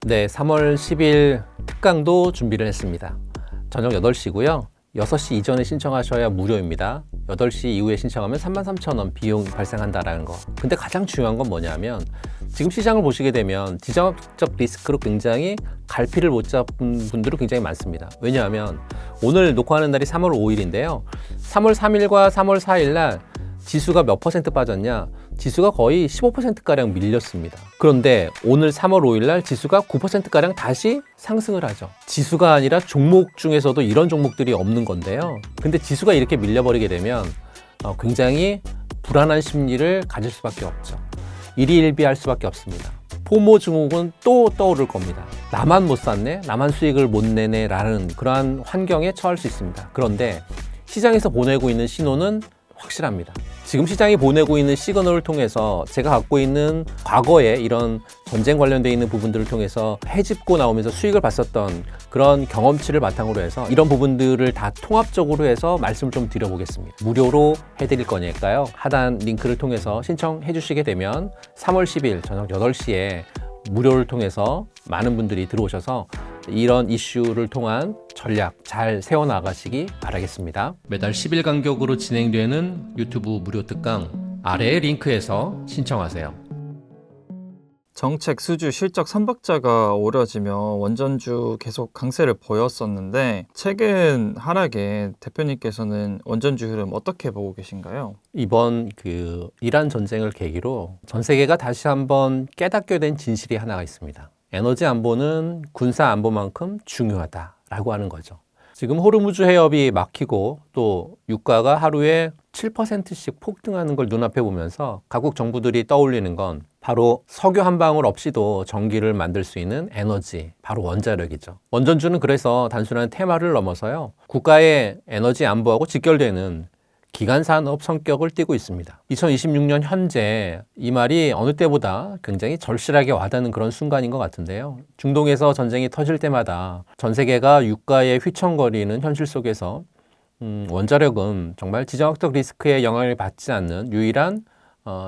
네, 3월 10일 특강도 준비를 했습니다. 저녁 8시고요. 6시 이전에 신청하셔야 무료입니다. 8시 이후에 신청하면 33,000원 비용 발생한다라는 거. 근데 가장 중요한 건 뭐냐면 지금 시장을 보시게 되면 지정학적 리스크로 굉장히 갈피를 못 잡은 분들이 굉장히 많습니다. 왜냐하면 오늘 녹화하는 날이 3월 5일인데요. 3월 3일과 3월 4일 날 지수가 몇 퍼센트 빠졌냐? 지수가 거의 15%가량 밀렸습니다. 그런데 오늘 3월 5일 날 지수가 9%가량 다시 상승을 하죠. 지수가 아니라 종목 중에서도 이런 종목들이 없는 건데요. 근데 지수가 이렇게 밀려버리게 되면 굉장히 불안한 심리를 가질 수밖에 없죠. 일희일비할 수밖에 없습니다. 포모 증후군 또 떠오를 겁니다. 나만 못 샀네? 나만 수익을 못 내네? 라는 그러한 환경에 처할 수 있습니다. 그런데 시장에서 보내고 있는 신호는 확실합니다. 지금 시장이 보내고 있는 시그널을 통해서 제가 갖고 있는 과거에 이런 전쟁 관련되어 있는 부분들을 통해서 해집고 나오면서 수익을 봤었던 그런 경험치를 바탕으로 해서 이런 부분들을 다 통합적으로 해서 말씀을 좀 드려보겠습니다. 무료로 해드릴 거니까요. 하단 링크를 통해서 신청해 주시게 되면 3월 10일 저녁 8시에 무료를 통해서 많은 분들이 들어오셔서 이런 이슈를 통한 전략 잘 세워나가시기 바라겠습니다. 매달 10일 간격으로 진행되는 유튜브 무료 특강 아래의 링크에서 신청하세요. 정책, 수주, 실적 3박자가 오려지며 원전주 계속 강세를 보였었는데 최근 하락에 대표님께서는 원전주 흐름 어떻게 보고 계신가요? 이번 이란 전쟁을 계기로 전 세계가 다시 한번 깨닫게 된 진실이 하나가 있습니다. 에너지 안보는 군사 안보만큼 중요하다라고 하는 거죠. 지금 호르무즈 해협이 막히고 또 유가가 하루에 7%씩 폭등하는 걸 눈앞에 보면서 각국 정부들이 떠올리는 건 바로 석유 한 방울 없이도 전기를 만들 수 있는 에너지, 바로 원자력이죠. 원전주는 그래서 단순한 테마를 넘어서요, 국가의 에너지 안보하고 직결되는 기간 산업 성격을 띠고 있습니다. 2026년 현재 이 말이 어느 때보다 굉장히 절실하게 와닿는 그런 순간인 것 같은데요. 중동에서 전쟁이 터질 때마다 전 세계가 유가에 휘청거리는 현실 속에서 원자력은 정말 지정학적 리스크에 영향을 받지 않는 유일한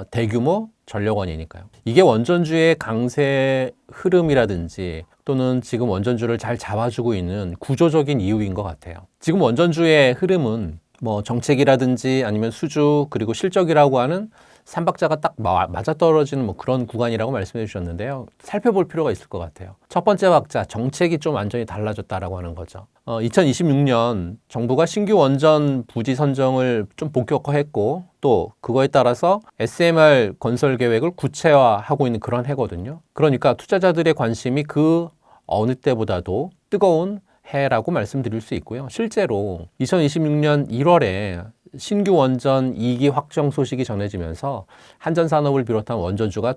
대규모 전력원이니까요. 이게 원전주의 강세 흐름이라든지 또는 지금 원전주를 잘 잡아주고 있는 구조적인 이유인 것 같아요. 지금 원전주의 흐름은 정책이라든지 아니면 수주 그리고 실적이라고 하는 3박자가 딱 맞아떨어지는 그런 구간이라고 말씀해 주셨는데요. 살펴볼 필요가 있을 것 같아요. 첫 번째 박자, 정책이 좀 완전히 달라졌다라고 하는 거죠. 2026년 정부가 신규 원전 부지 선정을 좀 본격화했고 또 그거에 따라서 SMR 건설 계획을 구체화하고 있는 그런 해거든요. 그러니까 투자자들의 관심이 그 어느 때보다도 뜨거운 해라고 말씀드릴 수 있고요. 실제로 2026년 1월에 신규 원전 2기 확정 소식이 전해지면서 한전산업을 비롯한 원전주가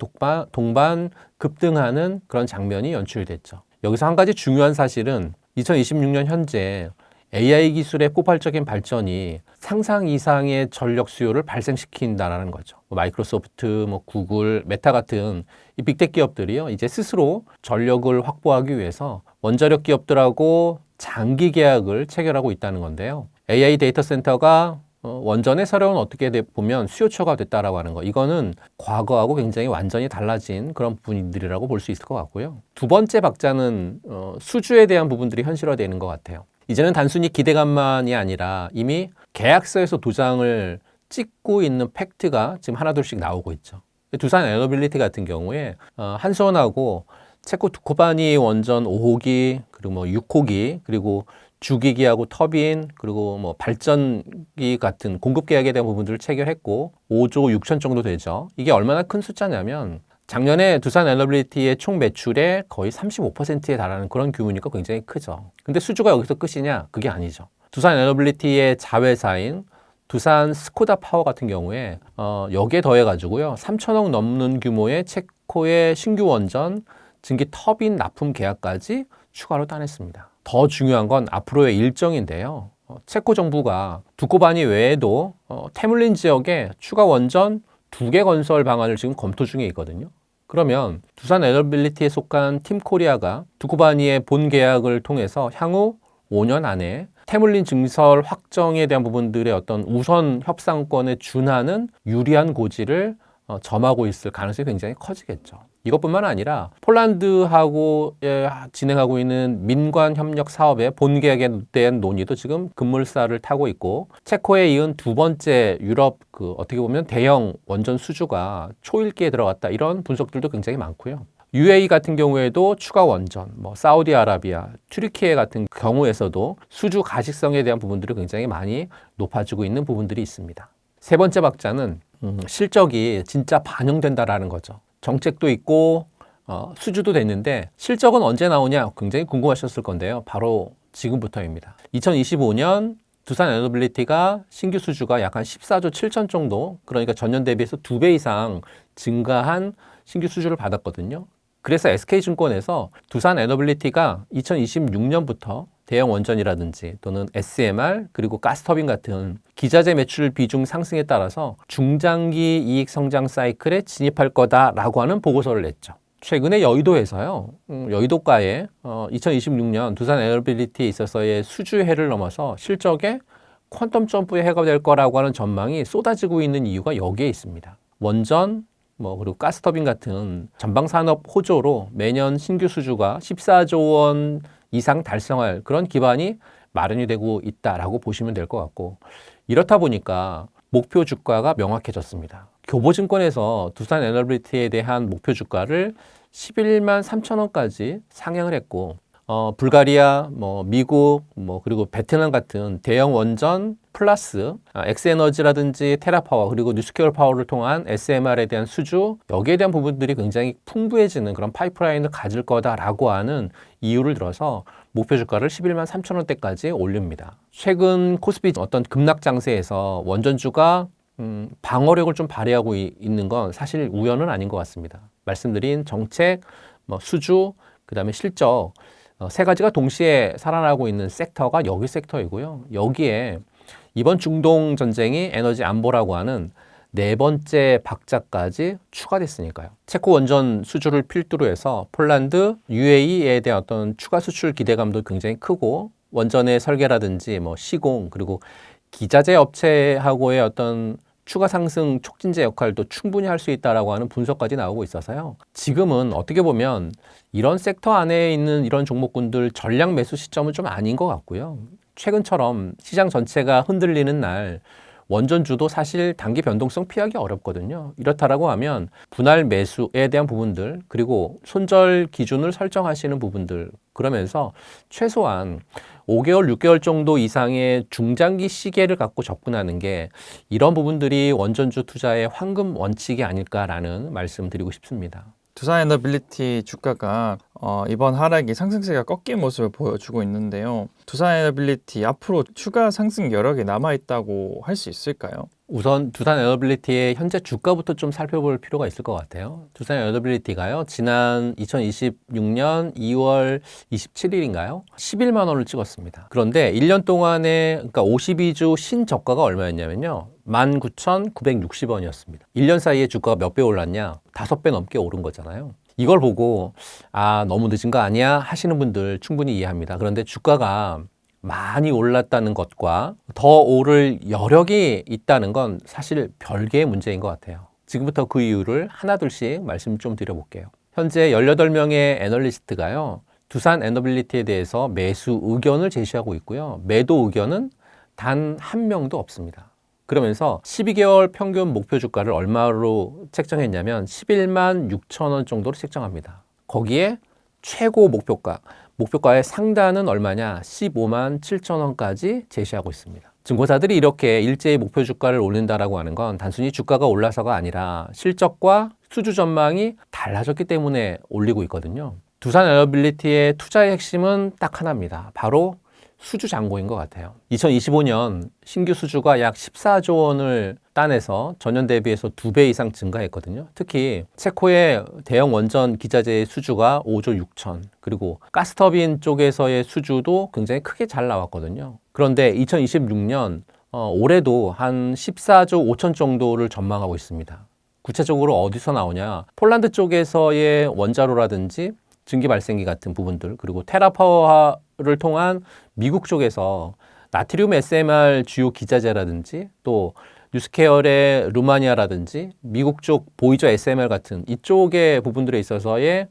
동반 급등하는 그런 장면이 연출됐죠. 여기서 한 가지 중요한 사실은 2026년 현재 AI 기술의 폭발적인 발전이 상상 이상의 전력 수요를 발생시킨다는 거죠. 마이크로소프트, 구글, 메타 같은 이 빅테크 기업들이요, 이제 스스로 전력을 확보하기 위해서 원자력 기업들하고 장기 계약을 체결하고 있다는 건데요. AI 데이터 센터가 원전의 서력은 어떻게 보면 수요처가 됐다라고 하는 거. 이거는 과거하고 굉장히 완전히 달라진 그런 부분들이라고 볼 수 있을 것 같고요. 두 번째 박자는 수주에 대한 부분들이 현실화되는 것 같아요. 이제는 단순히 기대감만이 아니라 이미 계약서에서 도장을 찍고 있는 팩트가 지금 하나둘씩 나오고 있죠. 두산 에너빌리티 같은 경우에 한수원하고 체코 두코바니 원전 5호기 그리고 6호기 그리고 주기기하고 터빈 그리고 발전기 같은 공급 계약에 대한 부분들을 체결했고 5조 6천 정도 되죠. 이게 얼마나 큰 숫자냐면 작년에 두산 에너빌리티의 총 매출의 거의 35%에 달하는 그런 규모니까 굉장히 크죠. 근데 수주가 여기서 끝이냐? 그게 아니죠. 두산 에너빌리티의 자회사인 두산 스코다 파워 같은 경우에 여기에 더해가지고요 3천억 넘는 규모의 체코의 신규 원전 증기 터빈 납품 계약까지 추가로 따냈습니다. 더 중요한 건 앞으로의 일정인데요. 체코 정부가 두코바니 외에도 테물린 지역에 추가 원전 2개 건설 방안을 지금 검토 중에 있거든요. 그러면 두산 에너빌리티에 속한 팀코리아가 두코바니의 본 계약을 통해서 향후 5년 안에 테물린 증설 확정에 대한 부분들의 어떤 우선 협상권에 준하는 유리한 고지를 점하고 있을 가능성이 굉장히 커지겠죠. 이것뿐만 아니라 폴란드하고 진행하고 있는 민관 협력 사업의 본계약에 대한 논의도 지금 급물살을 타고 있고, 체코에 이은 두 번째 유럽 어떻게 보면 대형 원전 수주가 초읽기에 들어갔다, 이런 분석들도 굉장히 많고요. UAE 같은 경우에도 추가 원전, 사우디아라비아, 튀르키예 같은 경우에서도 수주 가식성에 대한 부분들이 굉장히 많이 높아지고 있는 부분들이 있습니다. 세 번째 박자는 실적이 진짜 반영된다라는 거죠. 정책도 있고 수주도 됐는데 실적은 언제 나오냐 굉장히 궁금하셨을 건데요. 바로 지금부터입니다. 2025년 두산 에너빌리티가 신규 수주가 약 한 14조 7천 정도, 그러니까 전년 대비해서 2배 이상 증가한 신규 수주를 받았거든요. 그래서 SK증권에서 두산 에너빌리티가 2026년부터 대형 원전이라든지 또는 SMR 그리고 가스터빈 같은 기자재 매출 비중 상승에 따라서 중장기 이익 성장 사이클에 진입할 거다라고 하는 보고서를 냈죠. 최근에 여의도에서요, 여의도가에 2026년 두산 에너빌리티에 있어서의 수주해를 넘어서 실적에 퀀텀 점프의 해가 될 거라고 하는 전망이 쏟아지고 있는 이유가 여기에 있습니다. 원전, 그리고 가스터빈 같은 전방산업 호조로 매년 신규 수주가 14조 원 이상 달성할 그런 기반이 마련이 되고 있다라고 보시면 될 것 같고, 이렇다 보니까 목표 주가가 명확해졌습니다. 교보증권에서 두산 에너빌리티에 대한 목표 주가를 11만 3천 원까지 상향을 했고, 불가리아, 미국, 그리고 베트남 같은 대형 원전 플러스 엑스에너지라든지 테라파워 그리고 뉴스케어 파워를 통한 SMR에 대한 수주, 여기에 대한 부분들이 굉장히 풍부해지는 그런 파이프라인을 가질 거다라고 하는 이유를 들어서 목표 주가를 11만 3천 원대까지 올립니다. 최근 코스피 어떤 급락 장세에서 원전주가 방어력을 좀 발휘하고 있는 건 사실 우연은 아닌 것 같습니다. 말씀드린 정책, 수주, 그 다음에 실적, 세 가지가 동시에 살아나고 있는 섹터가 여기 섹터이고요. 여기에 이번 중동 전쟁이 에너지 안보라고 하는 네 번째 박자까지 추가됐으니까요. 체코 원전 수주를 필두로 해서 폴란드, UAE에 대한 어떤 추가 수출 기대감도 굉장히 크고, 원전의 설계라든지 시공 그리고 기자재 업체하고의 어떤 추가 상승 촉진제 역할도 충분히 할 수 있다라고 하는 분석까지 나오고 있어서요. 지금은 어떻게 보면 이런 섹터 안에 있는 이런 종목군들 전략 매수 시점은 좀 아닌 것 같고요. 최근처럼 시장 전체가 흔들리는 날 원전주도 사실 단기 변동성 피하기 어렵거든요. 이렇다라고 하면 분할 매수에 대한 부분들, 그리고 손절 기준을 설정하시는 부분들, 그러면서 최소한 5개월, 6개월 정도 이상의 중장기 시계를 갖고 접근하는 게 이런 부분들이 원전주 투자의 황금 원칙이 아닐까라는 말씀 드리고 싶습니다. 두산 에너빌리티 주가가 이번 하락이 상승세가 꺾인 모습을 보여주고 있는데요. 두산 에너빌리티 앞으로 추가 상승 여력이 남아있다고 할 수 있을까요? 우선 두산 에너빌리티의 현재 주가부터 좀 살펴볼 필요가 있을 것 같아요. 두산 에너빌리티가요, 지난 2026년 2월 27일인가요? 11만 원을 찍었습니다. 그런데 1년 동안에, 그러니까 52주 신저가가 얼마였냐면요, 19,960원이었습니다. 1년 사이에 주가가 몇 배 올랐냐? 5배 넘게 오른 거잖아요. 이걸 보고 너무 늦은 거 아니야? 하시는 분들 충분히 이해합니다. 그런데 주가가 많이 올랐다는 것과 더 오를 여력이 있다는 건 사실 별개의 문제인 것 같아요. 지금부터 그 이유를 하나둘씩 말씀 좀 드려볼게요. 현재 18명의 애널리스트가요, 두산 에너빌리티에 대해서 매수 의견을 제시하고 있고요. 매도 의견은 단 한 명도 없습니다. 그러면서 12개월 평균 목표 주가를 얼마로 책정했냐면 11만 6천 원 정도로 책정합니다. 거기에 최고 목표가의 상단은 얼마냐? 15만 7천 원까지 제시하고 있습니다. 증권사들이 이렇게 일제히 목표 주가를 올린다라고 하는 건 단순히 주가가 올라서가 아니라 실적과 수주 전망이 달라졌기 때문에 올리고 있거든요. 두산 에너빌리티의 투자의 핵심은 딱 하나입니다. 바로 수주 잔고인 것 같아요. 2025년 신규 수주가 약 14조 원을 따내서 전년 대비해서 2배 이상 증가했거든요. 특히 체코의 대형 원전 기자재의 수주가 5조 6천, 그리고 가스터빈 쪽에서의 수주도 굉장히 크게 잘 나왔거든요. 그런데 2026년 올해도 한 14조 5천 정도를 전망하고 있습니다. 구체적으로 어디서 나오냐? 폴란드 쪽에서의 원자로라든지 증기 발생기 같은 부분들, 그리고 테라파워를 통한 미국 쪽에서 나트륨 SMR 주요 기자재라든지 또 뉴스케어의 루마니아라든지 미국 쪽 보이저 SMR 같은 이쪽의 부분들에 있어서의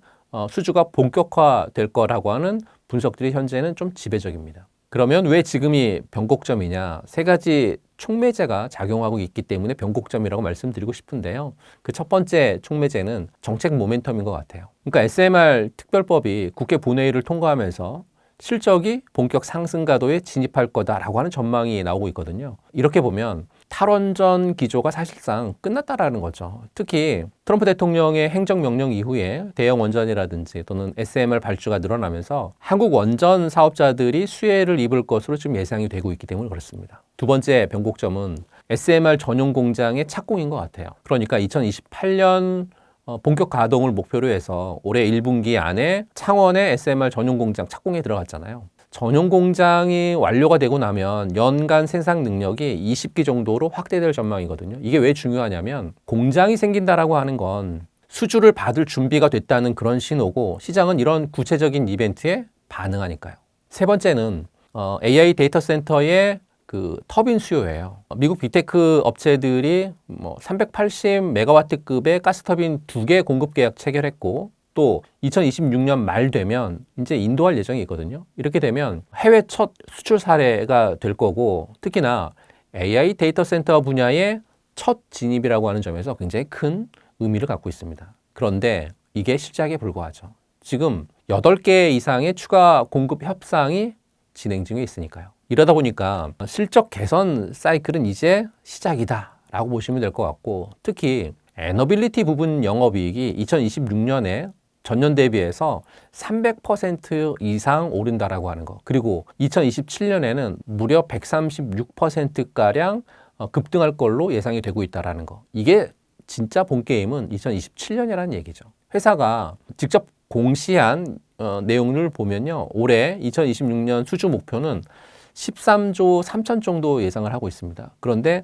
수주가 본격화될 거라고 하는 분석들이 현재는 좀 지배적입니다. 그러면 왜 지금이 변곡점이냐? 세 가지 촉매제가 작용하고 있기 때문에 변곡점이라고 말씀드리고 싶은데요. 그 첫 번째 촉매제는 정책 모멘텀인 것 같아요. 그러니까 SMR 특별법이 국회 본회의를 통과하면서 실적이 본격 상승 가도에 진입할 거다라고 하는 전망이 나오고 있거든요. 이렇게 보면 탈원전 기조가 사실상 끝났다라는 거죠. 특히 트럼프 대통령의 행정명령 이후에 대형 원전이라든지 또는 SMR 발주가 늘어나면서 한국 원전 사업자들이 수혜를 입을 것으로 지금 예상이 되고 있기 때문에 그렇습니다. 두 번째 변곡점은 SMR 전용 공장의 착공인 것 같아요. 그러니까 2028년 본격 가동을 목표로 해서 올해 1분기 안에 창원의 SMR 전용 공장 착공에 들어갔잖아요. 전용 공장이 완료가 되고 나면 연간 생산 능력이 20기 정도로 확대될 전망이거든요. 이게 왜 중요하냐면 공장이 생긴다라고 하는 건 수주를 받을 준비가 됐다는 그런 신호고 시장은 이런 구체적인 이벤트에 반응하니까요. 세 번째는 AI 데이터 센터의 그 터빈 수요예요. 미국 빅테크 업체들이 380메가와트급의 가스터빈 2개 공급 계약 체결했고 또 2026년 말 되면 이제 인도할 예정이 있거든요. 이렇게 되면 해외 첫 수출 사례가 될 거고 특히나 AI 데이터 센터 분야의 첫 진입이라고 하는 점에서 굉장히 큰 의미를 갖고 있습니다. 그런데 이게 시작에 불과하죠. 지금 8개 이상의 추가 공급 협상이 진행 중에 있으니까요. 이러다 보니까 실적 개선 사이클은 이제 시작이다 라고 보시면 될 것 같고 특히 에너빌리티 부분 영업이익이 2026년에 전년 대비해서 300% 이상 오른다라고 하는 거. 그리고 2027년에는 무려 136%가량 급등할 걸로 예상이 되고 있다라는 거. 이게 진짜 본 게임은 2027년이라는 얘기죠. 회사가 직접 공시한 내용을 보면요. 올해 2026년 수주 목표는 13조 3천 정도 예상을 하고 있습니다. 그런데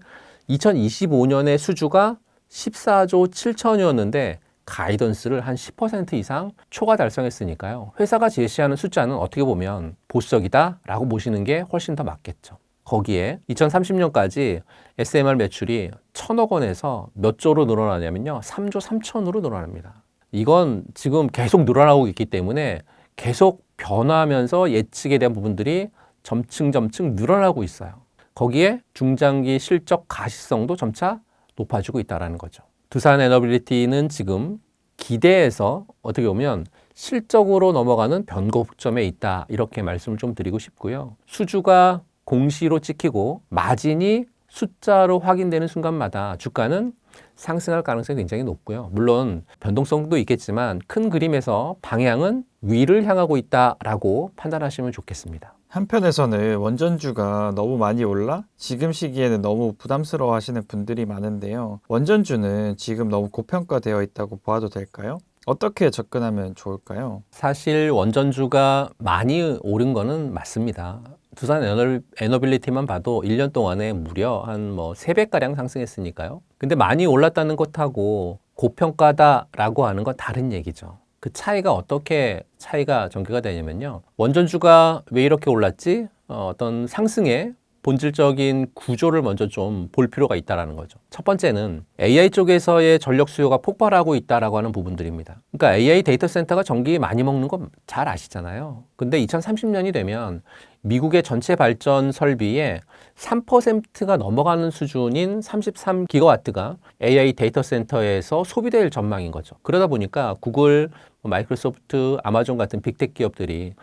2025년의 수주가 14조 7천이었는데 가이던스를 한 10% 이상 초과 달성했으니까요. 회사가 제시하는 숫자는 어떻게 보면 보수적이다라고 보시는 게 훨씬 더 맞겠죠. 거기에 2030년까지 SMR 매출이 1,000억 원에서 몇 조로 늘어나냐면요. 3조 3천으로 늘어납니다. 이건 지금 계속 늘어나고 있기 때문에 계속 변화하면서 예측에 대한 부분들이 점층 늘어나고 있어요. 거기에 중장기 실적 가시성도 점차 높아지고 있다는 거죠. 두산 에너빌리티는 지금 기대에서 어떻게 보면 실적으로 넘어가는 변곡점에 있다. 이렇게 말씀을 좀 드리고 싶고요. 수주가 공시로 찍히고 마진이 숫자로 확인되는 순간마다 주가는 상승할 가능성이 굉장히 높고요. 물론 변동성도 있겠지만 큰 그림에서 방향은 위를 향하고 있다라고 판단하시면 좋겠습니다. 한편에서는 원전주가 너무 많이 올라 지금 시기에는 너무 부담스러워 하시는 분들이 많은데요. 원전주는 지금 너무 고평가되어 있다고 봐도 될까요? 어떻게 접근하면 좋을까요? 사실 원전주가 많이 오른 거는 맞습니다. 두산 에너빌리티만 봐도 1년 동안에 무려 한 3배가량 상승했으니까요. 근데 많이 올랐다는 것하고 고평가다라고 하는 건 다른 얘기죠. 그 차이가 어떻게 차이가 전개가 되냐면요. 원전주가 왜 이렇게 올랐지? 어떤 상승의 본질적인 구조를 먼저 좀 볼 필요가 있다는 거죠. 첫 번째는 AI 쪽에서의 전력 수요가 폭발하고 있다라고 하는 부분들입니다. 그러니까 AI 데이터 센터가 전기 많이 먹는 건 잘 아시잖아요. 근데 2030년이 되면 미국의 전체 발전 설비의 3%가 넘어가는 수준인 33기가와트가 AI 데이터 센터에서 소비될 전망인 거죠. 그러다 보니까 구글, 마이크로소프트, 아마존 같은 빅테크 기업들이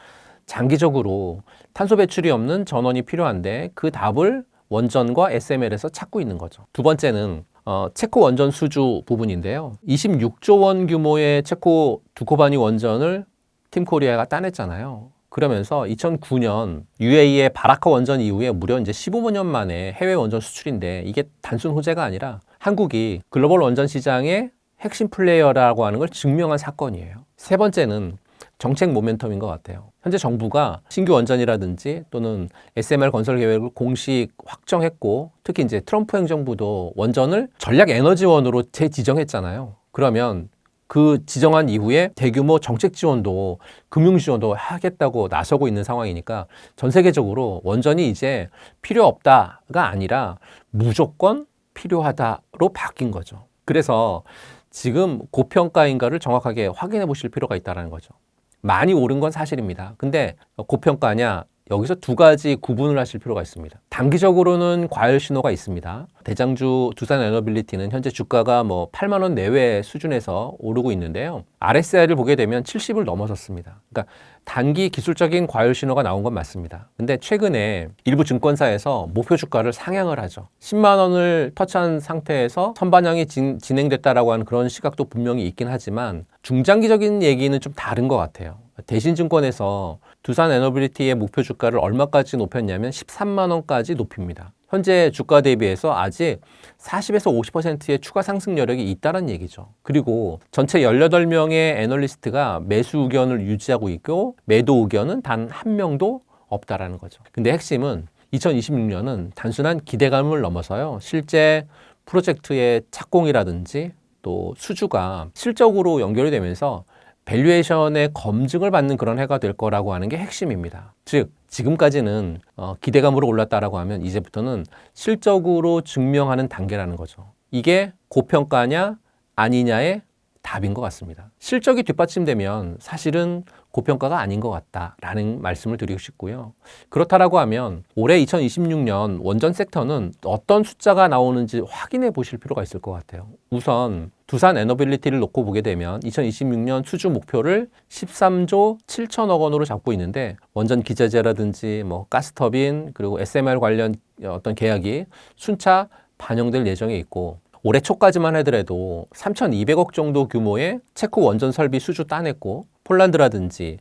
장기적으로 탄소 배출이 없는 전원이 필요한데 그 답을 원전과 SMR에서 찾고 있는 거죠. 두 번째는 체코 원전 수주 부분인데요. 26조 원 규모의 체코 두코바니 원전을 팀코리아가 따냈잖아요. 그러면서 2009년 UAE의 바라카 원전 이후에 무려 이제 15년 만에 해외 원전 수출인데 이게 단순 호재가 아니라 한국이 글로벌 원전 시장의 핵심 플레이어라고 하는 걸 증명한 사건이에요. 세 번째는 정책 모멘텀인 것 같아요. 현재 정부가 신규 원전이라든지 또는 SMR 건설 계획을 공식 확정했고 특히 이제 트럼프 행정부도 원전을 전략 에너지원으로 재지정했잖아요. 그러면 그 지정한 이후에 대규모 정책 지원도 금융 지원도 하겠다고 나서고 있는 상황이니까 전 세계적으로 원전이 이제 필요 없다가 아니라 무조건 필요하다로 바뀐 거죠. 그래서 지금 고평가인가를 정확하게 확인해 보실 필요가 있다는 거죠. 많이 오른 건 사실입니다. 근데 고평가냐? 여기서 두 가지 구분을 하실 필요가 있습니다. 단기적으로는 과열 신호가 있습니다. 대장주 두산 에너빌리티는 현재 주가가 8만 원 내외 수준에서 오르고 있는데요. RSI를 보게 되면 70을 넘어섰습니다. 그러니까 단기 기술적인 과열 신호가 나온 건 맞습니다. 근데 최근에 일부 증권사에서 목표 주가를 상향을 하죠. 10만 원을 터치한 상태에서 선반영이 진행됐다라고 하는 그런 시각도 분명히 있긴 하지만 중장기적인 얘기는 좀 다른 것 같아요. 대신증권에서 두산 에너빌리티의 목표 주가를 얼마까지 높였냐면 13만 원까지 높입니다. 현재 주가 대비해서 아직 40에서 50%의 추가 상승 여력이 있다는 얘기죠. 그리고 전체 18명의 애널리스트가 매수 의견을 유지하고 있고 매도 의견은 단 한 명도 없다라는 거죠. 근데 핵심은 2026년은 단순한 기대감을 넘어서요. 실제 프로젝트의 착공이라든지 또 수주가 실적으로 연결이 되면서 밸류에이션의 검증을 받는 그런 해가 될 거라고 하는 게 핵심입니다. 즉 지금까지는 기대감으로 올랐다라고 하면 이제부터는 실적으로 증명하는 단계라는 거죠. 이게 고평가냐 아니냐의 답인 것 같습니다. 실적이 뒷받침되면 사실은 고평가가 아닌 것 같다라는 말씀을 드리고 싶고요. 그렇다라고 하면 올해 2026년 원전 섹터는 어떤 숫자가 나오는지 확인해 보실 필요가 있을 것 같아요. 우선 두산 에너빌리티를 놓고 보게 되면 2026년 수주 목표를 13조 7천억 원으로 잡고 있는데 원전 기자재라든지 가스터빈 그리고 SMR 관련 어떤 계약이 순차 반영될 예정에 있고 올해 초까지만 하더라도 3,200억 정도 규모의 체코 원전 설비 수주 따냈고 폴란드라든지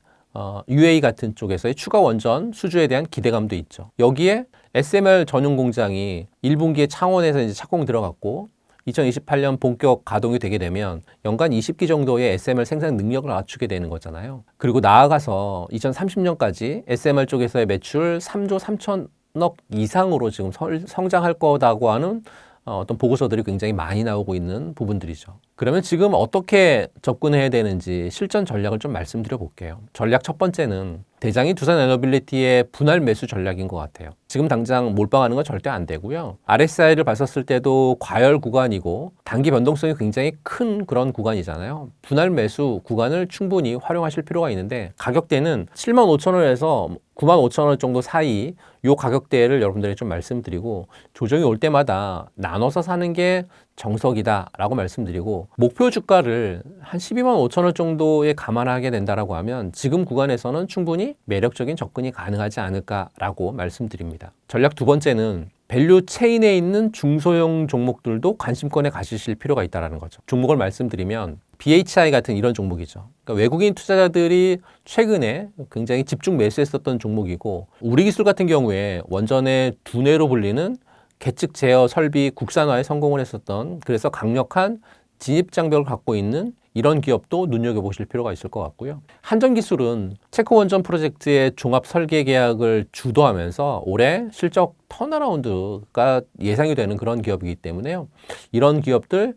UAE 같은 쪽에서의 추가 원전 수주에 대한 기대감도 있죠. 여기에 SMR 전용 공장이 1분기에 창원에서 이제 착공 들어갔고 2028년 본격 가동이 되게 되면 연간 20기 정도의 SMR 생산 능력을 갖추게 되는 거잖아요. 그리고 나아가서 2030년까지 SMR 쪽에서의 매출 3조 3천억 이상으로 지금 성장할 거다고 하는 어떤 보고서들이 굉장히 많이 나오고 있는 부분들이죠. 그러면 지금 어떻게 접근해야 되는지 실전 전략을 좀 말씀드려 볼게요. 전략 첫 번째는 대장이 두산 에너빌리티의 분할 매수 전략인 것 같아요. 지금 당장 몰빵하는 건 절대 안 되고요. RSI를 봤었을 때도 과열 구간이고 단기 변동성이 굉장히 큰 그런 구간이잖아요. 분할 매수 구간을 충분히 활용하실 필요가 있는데 가격대는 7만 5천 원에서 9만 5천 원 정도 사이 이 가격대를 여러분들에게 좀 말씀드리고 조정이 올 때마다 나눠서 사는 게 정석이다라고 말씀드리고 목표 주가를 한 12만 5천 원 정도에 감안하게 된다라고 하면 지금 구간에서는 충분히 매력적인 접근이 가능하지 않을까라고 말씀드립니다. 전략 두 번째는 밸류 체인에 있는 중소형 종목들도 관심권에 가지실 필요가 있다는 거죠. 종목을 말씀드리면 BHI 같은 이런 종목이죠. 그러니까 외국인 투자자들이 최근에 굉장히 집중 매수했었던 종목이고 우리 기술 같은 경우에 원전의 두뇌로 불리는 계측 제어 설비 국산화에 성공을 했었던 그래서 강력한 진입 장벽을 갖고 있는 이런 기업도 눈여겨보실 필요가 있을 것 같고요. 한전기술은 체코 원전 프로젝트의 종합 설계 계약을 주도하면서 올해 실적 턴어라운드가 예상이 되는 그런 기업이기 때문에요. 이런 기업들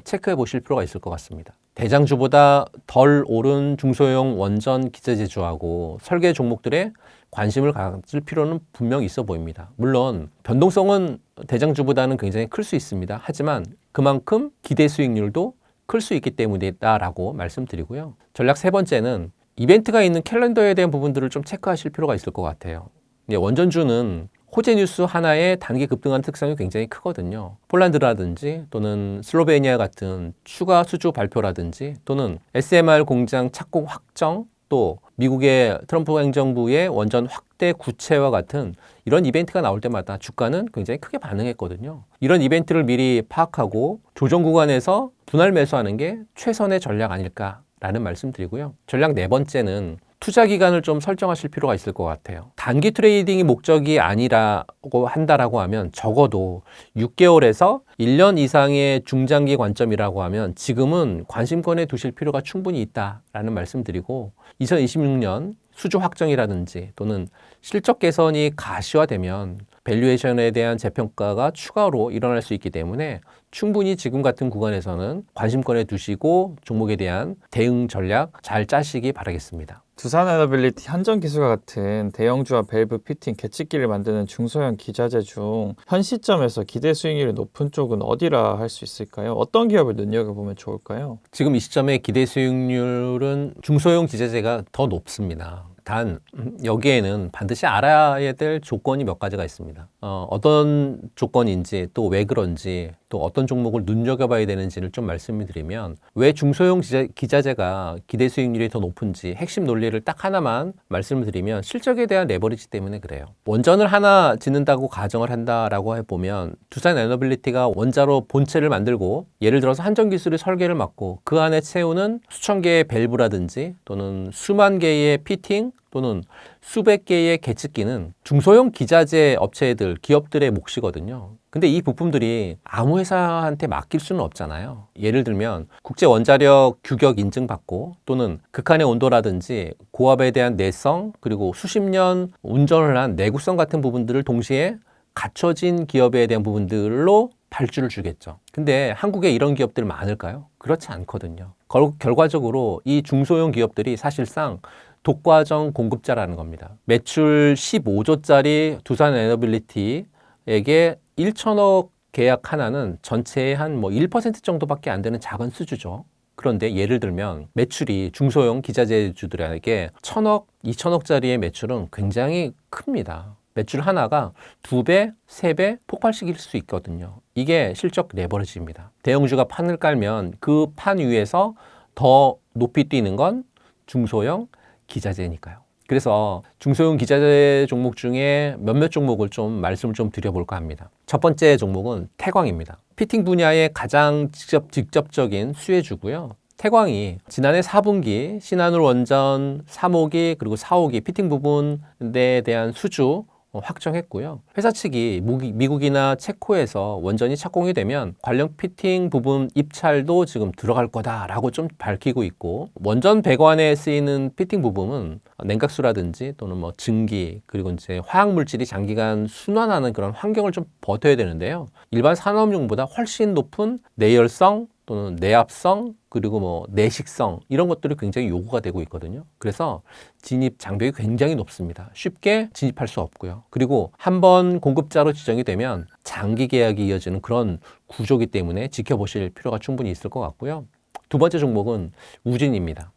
체크해 보실 필요가 있을 것 같습니다. 대장주보다 덜 오른 중소형 원전 기자재주하고 설계 종목들의 관심을 가질 필요는 분명히 있어 보입니다. 물론 변동성은 대장주보다는 굉장히 클 수 있습니다. 하지만 그만큼 기대 수익률도 클 수 있기 때문이다라고 말씀드리고요. 전략 세 번째는 이벤트가 있는 캘린더에 대한 부분들을 좀 체크하실 필요가 있을 것 같아요. 원전주는 호재 뉴스 하나에 단기 급등하는 특성이 굉장히 크거든요. 폴란드라든지 또는 슬로베니아 같은 추가 수주 발표라든지 또는 SMR 공장 착공 확정 또 미국의 트럼프 행정부의 원전 확대 구체와 같은 이런 이벤트가 나올 때마다 주가는 굉장히 크게 반응했거든요. 이런 이벤트를 미리 파악하고 조정 구간에서 분할 매수하는 게 최선의 전략 아닐까라는 말씀 드리고요. 전략 네 번째는 투자 기간을 좀 설정하실 필요가 있을 것 같아요. 단기 트레이딩이 목적이 아니라고 한다라고 하면 적어도 6개월에서 1년 이상의 중장기 관점이라고 하면 지금은 관심권에 두실 필요가 충분히 있다라는 말씀 드리고 2026년 수주 확정이라든지 또는 실적 개선이 가시화되면 밸류에이션에 대한 재평가가 추가로 일어날 수 있기 때문에 충분히 지금 같은 구간에서는 관심권에 두시고 종목에 대한 대응 전략 잘 짜시기 바라겠습니다. 두산 에너빌리티, 한전기술과 같은 대형주와 밸브 피팅, 계측기를 만드는 중소형 기자재 중 현 시점에서 기대 수익률이 높은 쪽은 어디라 할 수 있을까요? 어떤 기업을 눈여겨보면 좋을까요? 지금 이 시점의 기대 수익률은 중소형 기자재가 더 높습니다. 단 여기에는 반드시 알아야 될 조건이 몇 가지가 있습니다. 어떤 조건인지 또 왜 그런지 또 어떤 종목을 눈여겨봐야 되는지를 좀 말씀을 드리면 왜 중소형 기자재가 기대 수익률이 더 높은지 핵심 논리를 딱 하나만 말씀을 드리면 실적에 대한 레버리지 때문에 그래요. 원전을 하나 짓는다고 가정을 한다라고 해보면 두산 에너빌리티가 원자로 본체를 만들고 예를 들어서 한전기술이 설계를 맡고 그 안에 채우는 수천 개의 밸브라든지 또는 수만 개의 피팅 또는 수백 개의 계측기는 중소형 기자재 업체들, 기업들의 몫이거든요. 근데 이 부품들이 아무 회사한테 맡길 수는 없잖아요. 예를 들면 국제 원자력 규격 인증받고 또는 극한의 온도라든지 고압에 대한 내성 그리고 수십 년 운전을 한 내구성 같은 부분들을 동시에 갖춰진 기업에 대한 부분들로 발주를 주겠죠. 근데 한국에 이런 기업들 많을까요? 그렇지 않거든요. 결과적으로 이 중소형 기업들이 사실상 독과점 공급자라는 겁니다. 매출 15조짜리 두산 에너빌리티에게 1천억 계약 하나는 전체의 한 1% 정도밖에 안 되는 작은 수주죠. 그런데 예를 들면 매출이 중소형 기자재주들에게 1천억, 2천억짜리의 매출은 굉장히 큽니다. 매출 하나가 2배, 3배 폭발시킬 수 있거든요. 이게 실적 레버리지입니다. 대형주가 판을 깔면 그 판 위에서 더 높이 뛰는 건 중소형 기자재니까요. 그래서 중소형 기자재 종목 중에 몇몇 종목을 좀 말씀을 좀 드려볼까 합니다. 첫 번째 종목은 태광입니다. 피팅 분야의 가장 직접적인 수혜주고요. 태광이 지난해 4분기 신한울 원전 3호기 그리고 4호기 피팅 부분에 대한 수주 확정했고요. 회사 측이 미국이나 체코에서 원전이 착공이 되면 관련 피팅 부분 입찰도 지금 들어갈 거다라고 좀 밝히고 있고 원전 배관에 쓰이는 피팅 부분은 냉각수라든지 또는 증기 그리고 이제 화학 물질이 장기간 순환하는 그런 환경을 좀 버텨야 되는데요. 일반 산업용보다 훨씬 높은 내열성 또는 내압성 그리고 내식성 이런 것들이 굉장히 요구가 되고 있거든요. 그래서 진입 장벽이 굉장히 높습니다. 쉽게 진입할 수 없고요. 그리고 한번 공급자로 지정이 되면 장기 계약이 이어지는 그런 구조이기 때문에 지켜보실 필요가 충분히 있을 것 같고요. 두 번째 종목은 우진입니다.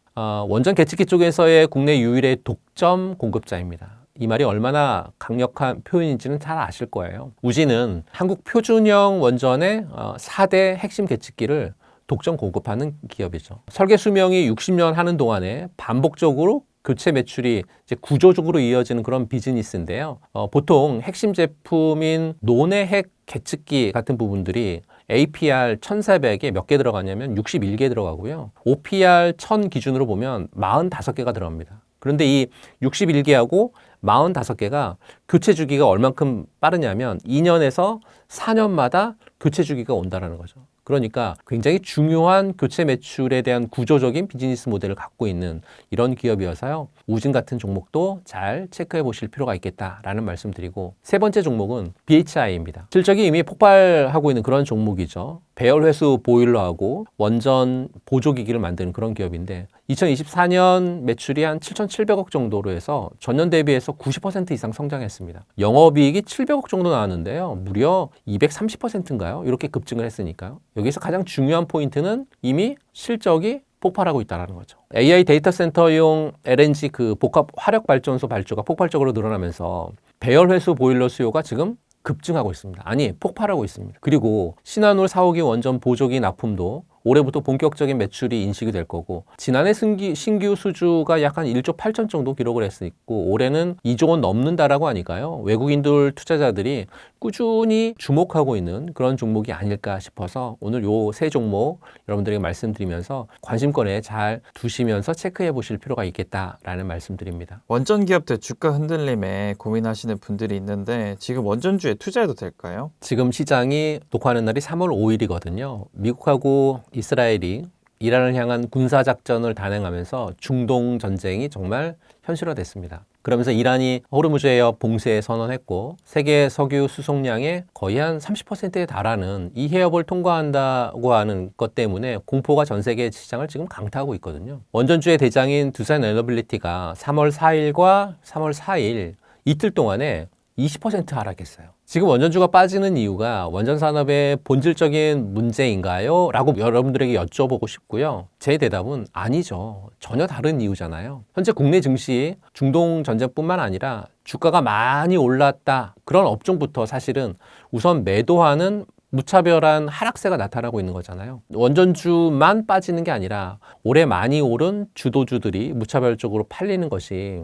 원전 계측기 쪽에서의 국내 유일의 독점 공급자입니다. 이 말이 얼마나 강력한 표현인지는 잘 아실 거예요. 우진은 한국 표준형 원전의 4대 핵심 계측기를 독점 공급하는 기업이죠. 설계 수명이 60년 하는 동안에 반복적으로 교체 매출이 이제 구조적으로 이어지는 그런 비즈니스인데요. 보통 핵심 제품인 논해핵 계측기 같은 부분들이 APR 1400에 몇 개 들어가냐면 61개 들어가고요. OPR 1000 기준으로 보면 45개가 들어갑니다. 그런데 이 61개하고 45개가 교체 주기가 얼만큼 빠르냐면 2년에서 4년마다 교체 주기가 온다는 거죠. 그러니까 굉장히 중요한 교체 매출에 대한 구조적인 비즈니스 모델을 갖고 있는 이런 기업이어서요. 우진 같은 종목도 잘 체크해 보실 필요가 있겠다라는 말씀드리고 세 번째 종목은 BHI입니다. 실적이 이미 폭발하고 있는 그런 종목이죠. 배열회수 보일러하고 원전 보조기기를 만드는 그런 기업인데 2024년 매출이 한 7,700억 정도로 해서 전년 대비해서 90% 이상 성장했습니다. 영업이익이 700억 정도 나왔는데요. 무려 230%인가요? 이렇게 급증을 했으니까요. 여기서 가장 중요한 포인트는 이미 실적이 폭발하고 있다는 거죠. AI 데이터 센터용 LNG 그 복합 화력 발전소 발주가 폭발적으로 늘어나면서 배열회수 보일러 수요가 지금 급증하고 있습니다. 아니, 폭발하고 있습니다. 그리고 신한울 4호기 원전 보조기 납품도 올해부터 본격적인 매출이 인식이 될 거고 지난해 신규 수주가 약 한 1조 8천 정도 기록을 했었고 올해는 2조 원 넘는다라고 하니까요. 외국인들 투자자들이 꾸준히 주목하고 있는 그런 종목이 아닐까 싶어서 오늘 요 세 종목 여러분들에게 말씀드리면서 관심권에 잘 두시면서 체크해 보실 필요가 있겠다라는 말씀드립니다. 원전 기업들 주가 흔들림에 고민하시는 분들이 있는데 지금 원전주에 투자해도 될까요? 지금 시장이 녹화하는 날이 3월 5일이거든요. 미국하고 이스라엘이 이란을 향한 군사작전을 단행하면서 중동 전쟁이 정말 현실화됐습니다. 그러면서 이란이 호르무즈 해협 봉쇄 선언했고 세계 석유 수송량의 거의 한 30%에 달하는 이 해협을 통과한다고 하는 것 때문에 공포가 전 세계 시장을 지금 강타하고 있거든요. 원전주의 대장인 두산 에너빌리티가 3월 4일과 3월 4일 이틀 동안에 20% 하락했어요. 지금 원전주가 빠지는 이유가 원전 산업의 본질적인 문제인가요? 라고 여러분들에게 여쭤보고 싶고요. 제 대답은 아니죠. 전혀 다른 이유잖아요. 현재 국내 증시 중동 전쟁뿐만 아니라 주가가 많이 올랐다. 그런 업종부터 사실은 우선 매도하는 무차별한 하락세가 나타나고 있는 거잖아요. 원전주만 빠지는 게 아니라 올해 많이 오른 주도주들이 무차별적으로 팔리는 것이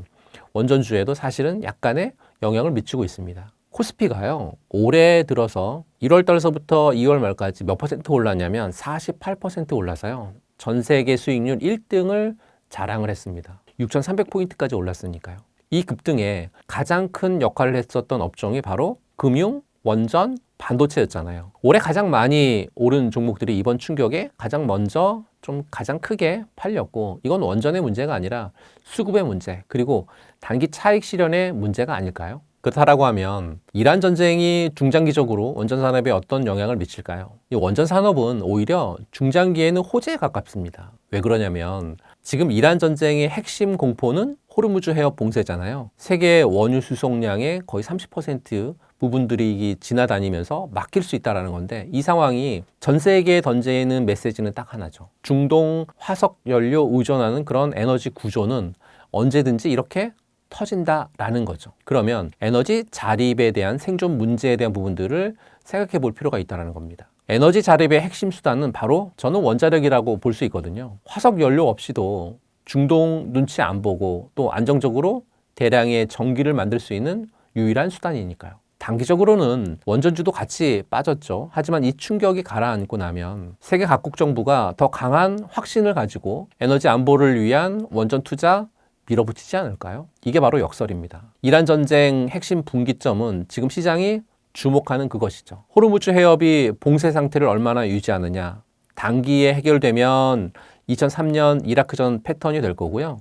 원전주에도 사실은 약간의 영향을 미치고 있습니다. 코스피가요, 올해 들어서 1월 달서부터 2월 말까지 몇 퍼센트 올랐냐면 48% 올라서요, 전 세계 수익률 1등을 자랑을 했습니다. 6,300포인트까지 올랐으니까요. 이 급등에 가장 큰 역할을 했었던 업종이 바로 금융, 원전, 반도체였잖아요. 올해 가장 많이 오른 종목들이 이번 충격에 가장 먼저 가장 크게 팔렸고, 이건 원전의 문제가 아니라 수급의 문제, 그리고 단기 차익 실현의 문제가 아닐까요? 그렇다라고 하면 이란 전쟁이 중장기적으로 원전 산업에 어떤 영향을 미칠까요? 이 원전 산업은 오히려 중장기에는 호재에 가깝습니다. 왜 그러냐면 지금 이란 전쟁의 핵심 공포는 호르무즈 해협 봉쇄잖아요. 세계 원유 수송량의 거의 30% 부분들이 지나다니면서 막힐 수 있다는 건데, 이 상황이 전 세계에 던지는 메시지는 딱 하나죠. 중동 화석 연료 의존하는 그런 에너지 구조는 언제든지 이렇게 터진다라는 거죠. 그러면 에너지 자립에 대한 생존 문제에 대한 부분들을 생각해 볼 필요가 있다는 겁니다. 에너지 자립의 핵심 수단은 바로 저는 원자력이라고 볼 수 있거든요. 화석 연료 없이도 중동 눈치 안 보고 또 안정적으로 대량의 전기를 만들 수 있는 유일한 수단이니까요. 단기적으로는 원전주도 같이 빠졌죠. 하지만 이 충격이 가라앉고 나면 세계 각국 정부가 더 강한 확신을 가지고 에너지 안보를 위한 원전 투자 밀어붙이지 않을까요? 이게 바로 역설입니다. 이란 전쟁 핵심 분기점은 지금 시장이 주목하는 그것이죠. 호르무즈 해협이 봉쇄 상태를 얼마나 유지하느냐. 단기에 해결되면 2003년 이라크전 패턴이 될 거고요.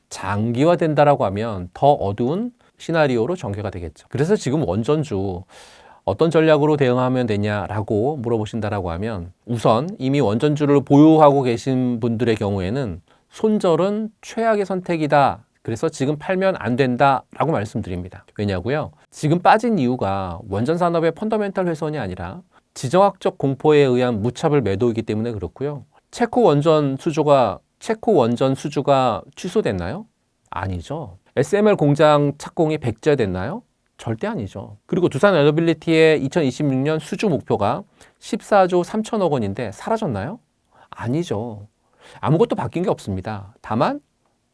장기화된다라고 하면 더 어두운 시나리오로 전개가 되겠죠. 그래서 지금 원전주 어떤 전략으로 대응하면 되냐라고 물어보신다라고 하면, 우선 이미 원전주를 보유하고 계신 분들의 경우에는 손절은 최악의 선택이다. 그래서 지금 팔면 안 된다라고 말씀드립니다. 왜냐고요? 지금 빠진 이유가 원전 산업의 펀더멘탈 훼손이 아니라 지정학적 공포에 의한 무차별 매도이기 때문에 그렇고요. 체코 원전 수주가 취소됐나요? 아니죠. SMR 공장 착공이 백지화됐나요? 절대 아니죠. 그리고 두산 에너빌리티의 2026년 수주 목표가 14조 3천억 원인데 사라졌나요? 아니죠. 아무것도 바뀐 게 없습니다. 다만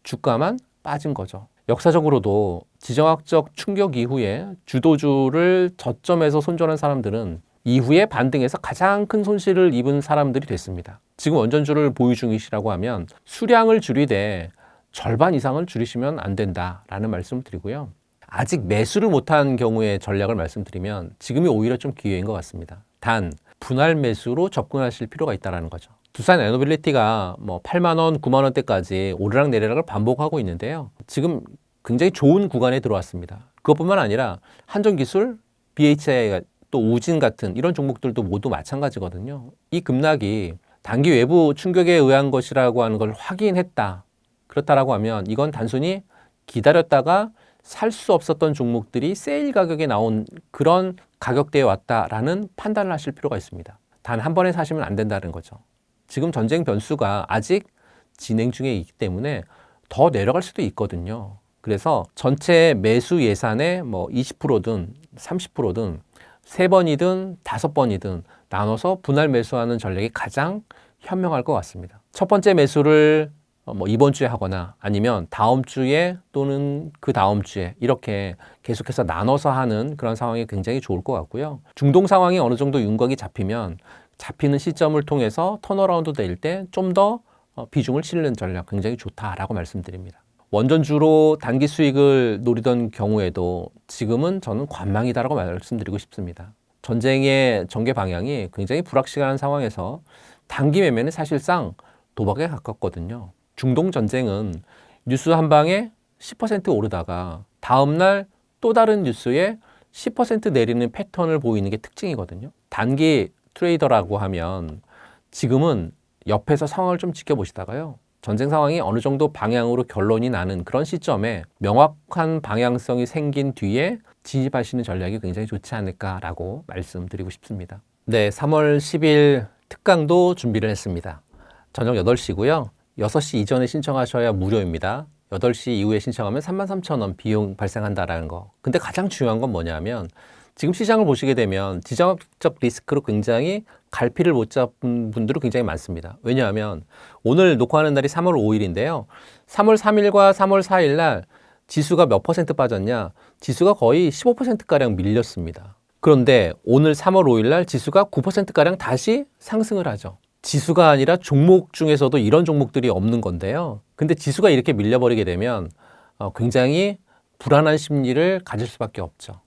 주가만 빠진 거죠. 역사적으로도 지정학적 충격 이후에 주도주를 저점에서 손절한 사람들은 이후에 반등해서 가장 큰 손실을 입은 사람들이 됐습니다. 지금 원전주를 보유 중이시라고 하면 수량을 줄이되 절반 이상을 줄이시면 안 된다라는 말씀을 드리고요. 아직 매수를 못한 경우의 전략을 말씀드리면 지금이 오히려 좀 기회인 것 같습니다. 단 분할 매수로 접근하실 필요가 있다는 거죠. 두산 에너빌리티가 8만 원, 9만 원대까지 오르락 내리락을 반복하고 있는데요. 지금 굉장히 좋은 구간에 들어왔습니다. 그것뿐만 아니라 한전기술, BHI, 또 우진 같은 이런 종목들도 모두 마찬가지거든요. 이 급락이 단기 외부 충격에 의한 것이라고 하는 걸 확인했다. 그렇다라고 하면 이건 단순히 기다렸다가 살 수 없었던 종목들이 세일 가격에 나온 그런 가격대에 왔다라는 판단을 하실 필요가 있습니다. 단 한 번에 사시면 안 된다는 거죠. 지금 전쟁 변수가 아직 진행 중에 있기 때문에 더 내려갈 수도 있거든요. 그래서 전체 매수 예산의 20%든 30%든 3번이든 5번이든 나눠서 분할 매수하는 전략이 가장 현명할 것 같습니다. 첫 번째 매수를 이번 주에 하거나 아니면 다음 주에 또는 그 다음 주에 이렇게 계속해서 나눠서 하는 그런 상황이 굉장히 좋을 것 같고요. 중동 상황이 어느 정도 윤곽이 잡히면 잡히는 시점을 통해서 턴어라운드 될 때 좀 더 비중을 실는 전략 굉장히 좋다라고 말씀드립니다. 원전주로 단기 수익을 노리던 경우에도 지금은 저는 관망이다라고 말씀드리고 싶습니다. 전쟁의 전개 방향이 굉장히 불확실한 상황에서 단기 매매는 사실상 도박에 가깝거든요. 중동 전쟁은 뉴스 한 방에 10% 오르다가 다음날 또 다른 뉴스에 10% 내리는 패턴을 보이는 게 특징이거든요. 단기 트레이더라고 하면 지금은 옆에서 상황을 좀 지켜보시다가요. 전쟁 상황이 어느 정도 방향으로 결론이 나는 그런 시점에 명확한 방향성이 생긴 뒤에 진입하시는 전략이 굉장히 좋지 않을까라고 말씀드리고 싶습니다. 네, 3월 10일 특강도 준비를 했습니다. 저녁 8시고요. 6시 이전에 신청하셔야 무료입니다. 8시 이후에 신청하면 33,000원 비용 발생한다라는 거. 근데 가장 중요한 건 뭐냐면 지금 시장을 보시게 되면 지정학적 리스크로 굉장히 갈피를 못 잡은 분들이 굉장히 많습니다. 왜냐하면 오늘 녹화하는 날이 3월 5일인데요. 3월 3일과 3월 4일 날 지수가 몇 퍼센트 빠졌냐? 지수가 거의 15%가량 밀렸습니다. 그런데 오늘 3월 5일 날 지수가 9%가량 다시 상승을 하죠. 지수가 아니라 종목 중에서도 이런 종목들이 없는 건데요. 근데 지수가 이렇게 밀려버리게 되면 굉장히 불안한 심리를 가질 수밖에 없죠.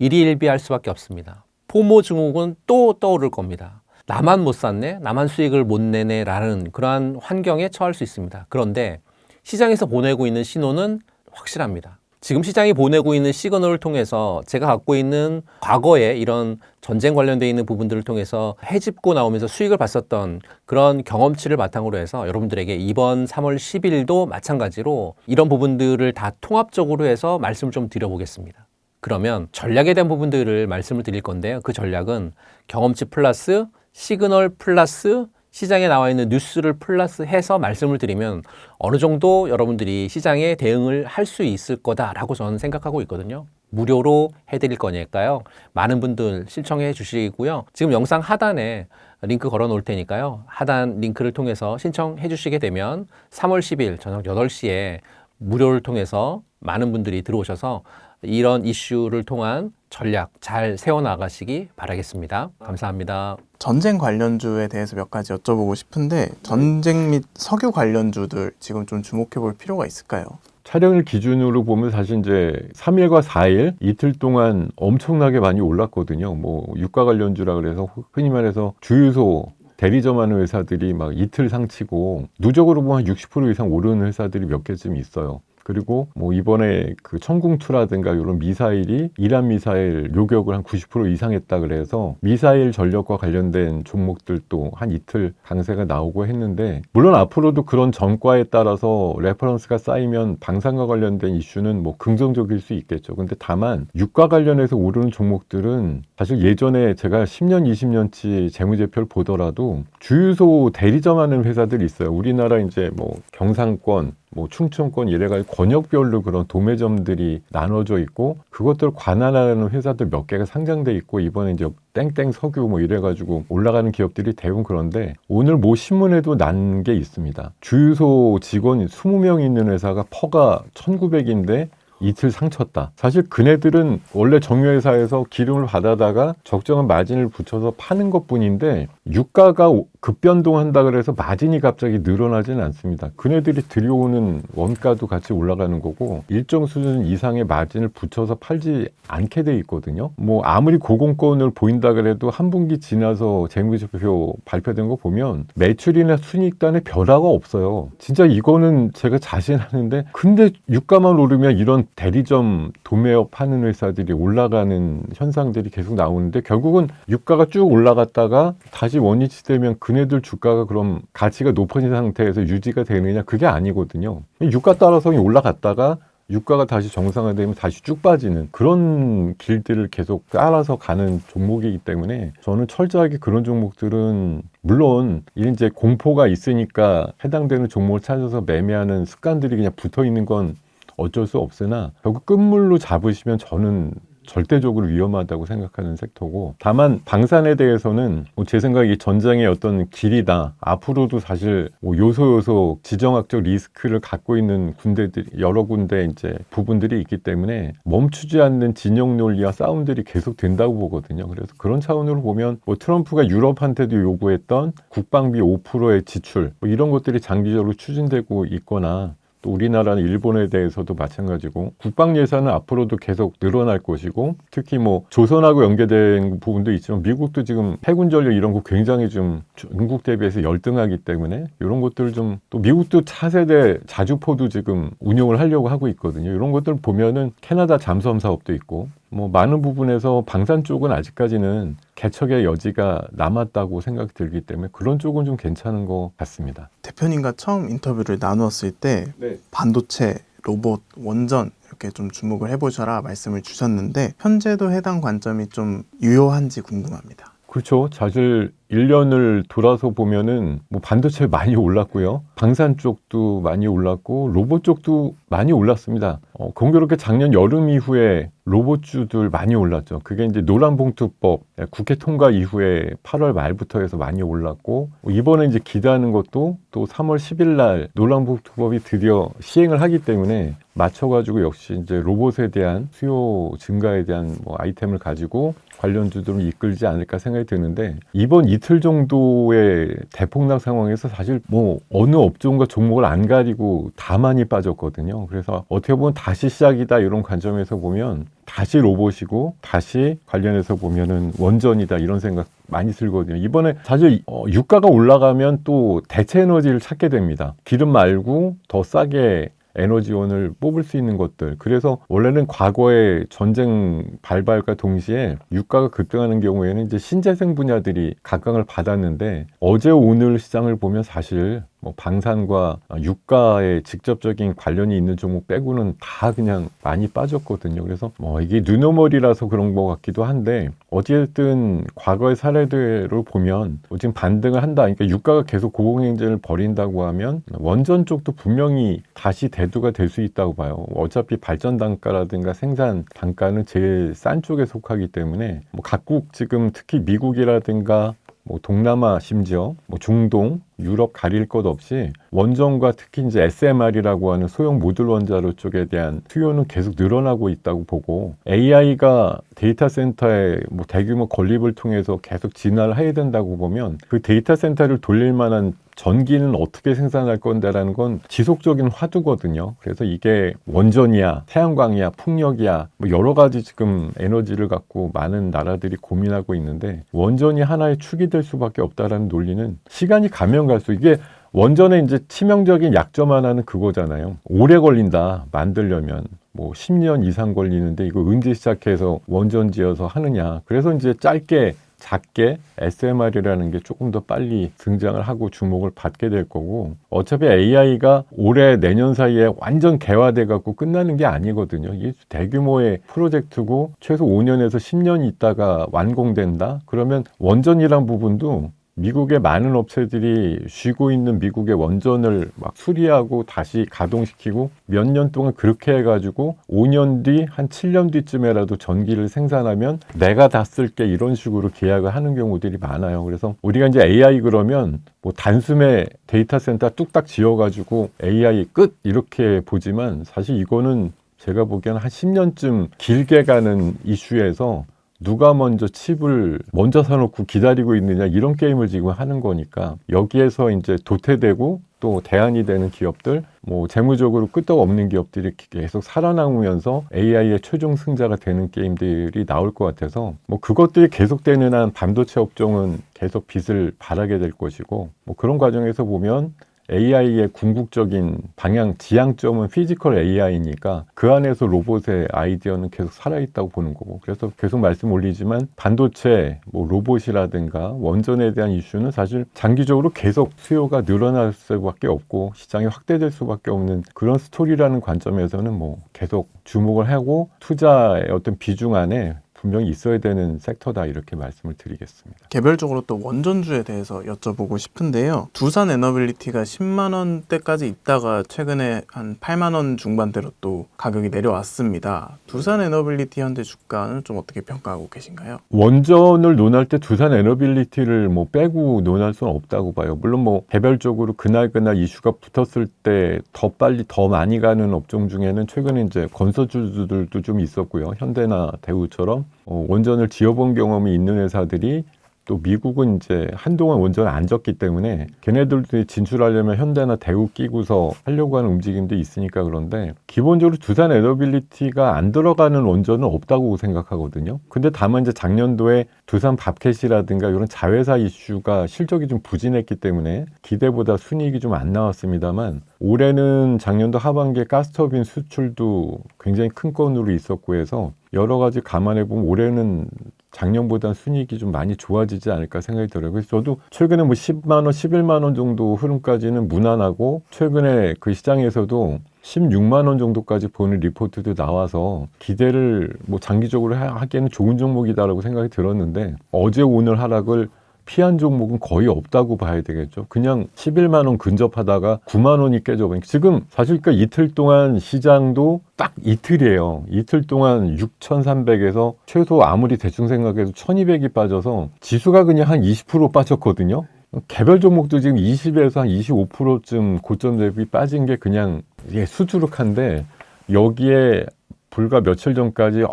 일희일비할 수밖에 없습니다. 포모 증후군 또 떠오를 겁니다. 나만 못 샀네, 나만 수익을 못 내네 라는 그러한 환경에 처할 수 있습니다. 그런데 시장에서 보내고 있는 신호는 확실합니다. 지금 시장이 보내고 있는 시그널을 통해서 제가 갖고 있는 과거에 이런 전쟁 관련되어 있는 부분들을 통해서 해집고 나오면서 수익을 봤었던 그런 경험치를 바탕으로 해서 여러분들에게 이번 3월 10일도 마찬가지로 이런 부분들을 다 통합적으로 해서 말씀을 좀 드려보겠습니다. 그러면 전략에 대한 부분들을 말씀을 드릴 건데요. 그 전략은 경험치 플러스 시그널 플러스 시장에 나와 있는 뉴스를 플러스 해서 말씀을 드리면 어느 정도 여러분들이 시장에 대응을 할 수 있을 거다라고 저는 생각하고 있거든요. 무료로 해드릴 거니까요. 많은 분들 신청해 주시고요. 지금 영상 하단에 링크 걸어 놓을 테니까요. 하단 링크를 통해서 신청해 주시게 되면 3월 10일 저녁 8시에 무료를 통해서 많은 분들이 들어오셔서 이런 이슈를 통한 전략 잘 세워나가시기 바라겠습니다. 감사합니다. 전쟁 관련주에 대해서 몇 가지 여쭤보고 싶은데 전쟁 및 석유 관련주들 지금 좀 주목해 볼 필요가 있을까요? 촬영일 기준으로 보면 사실 이제 3일과 4일 이틀 동안 엄청나게 많이 올랐거든요. 뭐 유가 관련주라 그래서 흔히 말해서 주유소 대리점하는 회사들이 막 이틀 상치고 누적으로 보면 60% 이상 오르는 회사들이 몇 개쯤 있어요. 그리고 뭐 이번에 그 천궁2라든가 이런 미사일이 이란 미사일 요격을 한 90% 이상 했다 그래서 미사일 전력과 관련된 종목들도 한 이틀 강세가 나오고 했는데 물론 앞으로도 그런 전과에 따라서 레퍼런스가 쌓이면 방산과 관련된 이슈는 뭐 긍정적일 수 있겠죠. 근데 다만 유가 관련해서 오르는 종목들은 사실 예전에 제가 10년, 20년치 재무제표를 보더라도 주유소 대리점하는 회사들이 있어요. 우리나라 이제 뭐 경상권 뭐 충청권 이래가지고 권역별로 그런 도매점들이 나눠져 있고 그것들을 관할하는 회사들 몇 개가 상장돼 있고 이번에 이제 땡땡 석유 뭐 이래가지고 올라가는 기업들이 대부분 그런데 오늘 모 신문에도 난 게 있습니다. 주유소 직원 20명 있는 회사가 퍼가 1,900인데 이틀 상쳤다. 사실 그네들은 원래 정유회사에서 기름을 받아다가 적정한 마진을 붙여서 파는 것뿐인데 유가가 급변동한다 그래서 마진이 갑자기 늘어나지는 않습니다. 그네들이 들여오는 원가도 같이 올라가는 거고 일정 수준 이상의 마진을 붙여서 팔지 않게 돼 있거든요. 뭐 아무리 고공권을 보인다 그래도 한 분기 지나서 재무제표 발표된 거 보면 매출이나 순이익단에 변화가 없어요. 진짜 이거는 제가 자신하는데 근데 유가만 오르면 이런 대리점 도매업 하는 회사들이 올라가는 현상들이 계속 나오는데 결국은 유가가 쭉 올라갔다가 다시 원위치 되면 그네들 주가가 그럼 가치가 높아진 상태에서 유지가 되느냐 그게 아니거든요. 유가 따라서 올라갔다가 유가가 다시 정상화되면 다시 쭉 빠지는 그런 길들을 계속 따라서 가는 종목이기 때문에 저는 철저하게 그런 종목들은 물론 이제 공포가 있으니까 해당되는 종목을 찾아서 매매하는 습관들이 그냥 붙어 있는 건 어쩔 수 없으나 결국 끝물로 잡으시면 저는 절대적으로 위험하다고 생각하는 섹터고 다만 방산에 대해서는 제 생각에 전장의 어떤 길이다. 앞으로도 사실 요소 지정학적 리스크를 갖고 있는 군대들 여러 군데 이제 부분들이 있기 때문에 멈추지 않는 진영 논리와 싸움들이 계속 된다고 보거든요. 그래서 그런 차원으로 보면 트럼프가 유럽한테도 요구했던 국방비 5%의 지출 이런 것들이 장기적으로 추진되고 있거나 또 우리나라는 일본에 대해서도 마찬가지고 국방 예산은 앞으로도 계속 늘어날 것이고 특히 뭐 조선하고 연계된 부분도 있지만 미국도 지금 해군 전력 이런 거 굉장히 좀 중국 대비해서 열등하기 때문에 이런 것들을 좀 또 미국도 차세대 자주포도 지금 운용을 하려고 하고 있거든요. 이런 것들 보면은 캐나다 잠수함 사업도 있고 뭐 많은 부분에서 방산 쪽은 아직까지는 개척의 여지가 남았다고 생각이 들기 때문에 그런 쪽은 좀 괜찮은 것 같습니다. 대표님과 처음 인터뷰를 나누었을 때 네. 반도체, 로봇, 원전 이렇게 좀 주목을 해보셔라 말씀을 주셨는데 현재도 해당 관점이 좀 유효한지 궁금합니다. 그렇죠. 사실 1년을 돌아서 보면은 뭐 반도체 많이 올랐고요. 방산 쪽도 많이 올랐고 로봇 쪽도 많이 올랐습니다. 공교롭게 작년 여름 이후에 로봇주들 많이 올랐죠. 그게 이제 노란봉투법 국회 통과 이후에 8월 말부터 해서 많이 올랐고 이번에 이제 기대하는 것도 또 3월 10일 날 노란봉투법이 드디어 시행을 하기 때문에 맞춰가지고 역시 이제 로봇에 대한 수요 증가에 대한 뭐 아이템을 가지고 관련주들을 이끌지 않을까 생각이 드는데 이번 이틀 정도의 대폭락 상황에서 사실 뭐 어느 업종과 종목을 안 가리고 다 많이 빠졌거든요. 그래서 어떻게 보면 다시 시작이다 이런 관점에서 보면 다시 로봇이고 다시 관련해서 보면은 원전이다 이런 생각 많이 들거든요. 이번에 사실 유가가 올라가면 또 대체 에너지를 찾게 됩니다. 기름 말고 더 싸게 에너지원을 뽑을 수 있는 것들. 그래서 원래는 과거에 전쟁 발발과 동시에 유가가 급등하는 경우에는 이제 신재생 분야들이 각광을 받았는데 어제 오늘 시장을 보면 사실 뭐 방산과 유가에 직접적인 관련이 있는 종목 빼고는 다 그냥 많이 빠졌거든요. 그래서 뭐 이게 눈오머리라서 그런 것 같기도 한데 어쨌든 과거의 사례들을 보면 지금 반등을 한다. 그러니까 유가가 계속 고공행진을 벌인다고 하면 원전 쪽도 분명히 다시 대두가 될 수 있다고 봐요. 어차피 발전 단가라든가 생산 단가는 제일 싼 쪽에 속하기 때문에 뭐 각국 지금 특히 미국이라든가 뭐 동남아 심지어 뭐 중동, 유럽 가릴 것 없이 원전과 특히 이제 SMR이라고 하는 소형 모듈 원자로 쪽에 대한 수요는 계속 늘어나고 있다고 보고 AI가 데이터 센터에 뭐 대규모 건립을 통해서 계속 진화를 해야 된다고 보면 그 데이터 센터를 돌릴 만한 전기는 어떻게 생산할 건데라는 건 지속적인 화두거든요. 그래서 이게 원전이야, 태양광이야, 풍력이야, 뭐 여러 가지 지금 에너지를 갖고 많은 나라들이 고민하고 있는데 원전이 하나의 축이 될 수밖에 없다라는 논리는 시간이 가면 갈수록 이게 원전의 이제 치명적인 약점 하나는 그거잖아요. 오래 걸린다, 만들려면. 뭐 10년 이상 걸리는데 이거 언제 시작해서 원전 지어서 하느냐. 그래서 이제 짧게 작게 SMR이라는 게 조금 더 빨리 등장을 하고 주목을 받게 될 거고 어차피 AI가 올해 내년 사이에 완전 개화돼 갖고 끝나는 게 아니거든요. 이게 대규모의 프로젝트고 최소 5년에서 10년 있다가 완공된다? 그러면 원전이란 부분도 미국의 많은 업체들이 쉬고 있는 미국의 원전을 막 수리하고 다시 가동시키고 몇 년 동안 그렇게 해가지고 5년 뒤, 한 7년 뒤쯤에라도 전기를 생산하면 내가 다 쓸게 이런 식으로 계약을 하는 경우들이 많아요. 그래서 우리가 이제 AI 그러면 뭐 단숨에 데이터 센터 뚝딱 지어가지고 AI 끝 이렇게 보지만 사실 이거는 제가 보기에는 한 10년쯤 길게 가는 이슈에서 누가 먼저 칩을 먼저 사놓고 기다리고 있느냐 이런 게임을 지금 하는 거니까 여기에서 이제 도태되고 또 대안이 되는 기업들 뭐 재무적으로 끄떡없는 기업들이 계속 살아남으면서 AI의 최종 승자가 되는 게임들이 나올 것 같아서 뭐 그것들이 계속되는 한 반도체 업종은 계속 빛을 발하게 될 것이고 뭐 그런 과정에서 보면 AI의 궁극적인 방향, 지향점은 피지컬 AI니까 그 안에서 로봇의 아이디어는 계속 살아있다고 보는 거고 그래서 계속 말씀 올리지만 반도체, 뭐 로봇이라든가 원전에 대한 이슈는 사실 장기적으로 계속 수요가 늘어날 수밖에 없고 시장이 확대될 수밖에 없는 그런 스토리라는 관점에서는 뭐 계속 주목을 하고 투자의 어떤 비중 안에 분명히 있어야 되는 섹터다 이렇게 말씀을 드리겠습니다. 개별적으로 또 원전주에 대해서 여쭤보고 싶은데요. 두산 에너빌리티가 10만 원대까지 있다가 최근에 한 8만 원 중반대로 또 가격이 내려왔습니다. 두산 에너빌리티 현재 주가는 좀 어떻게 평가하고 계신가요? 원전을 논할 때 두산 에너빌리티를 뭐 빼고 논할 수는 없다고 봐요. 물론 뭐 개별적으로 그날 이슈가 붙었을 때 더 빨리 더 많이 가는 업종 중에는 최근에 이제 건설주들도 좀 있었고요. 현대나 대우처럼 원전을 지어본 경험이 있는 회사들이 또 미국은 이제 한동안 원전을 안 졌기 때문에 걔네들도 진출하려면 현대나 대우 끼고서 하려고 하는 움직임도 있으니까 그런데 기본적으로 두산 에너빌리티가 안 들어가는 원전은 없다고 생각하거든요. 근데 다만 이제 작년도에 두산 밥캣이라든가 이런 자회사 이슈가 실적이 좀 부진했기 때문에 기대보다 순이익이 좀 안 나왔습니다만 올해는 작년도 하반기에 가스터빈 수출도 굉장히 큰 건으로 있었고 해서 여러 가지 감안해 보면 올해는 작년보다 순이익이 좀 많이 좋아지지 않을까 생각이 들어요. 그래서 저도 최근에 뭐 10만 원, 11만 원 정도 흐름까지는 무난하고 최근에 그 시장에서도 16만 원 정도까지 보는 리포트도 나와서 기대를 뭐 장기적으로 하기에는 좋은 종목이다라고 생각이 들었는데 어제 오늘 하락을 피한 종목은 거의 없다고 봐야 되겠죠. 그냥 11만 원 근접하다가 9만 원이 깨져버린. 지금 사실 그러니까 이틀 동안 시장도 딱 이틀이에요. 이틀 동안 6,300에서 최소 아무리 대충 생각해도 1,200이 빠져서 지수가 그냥 한 20% 빠졌거든요. 개별 종목도 지금 20에서 한 25%쯤 고점 대비 빠진 게 그냥 수두룩한데 여기에 불과 며칠 전까지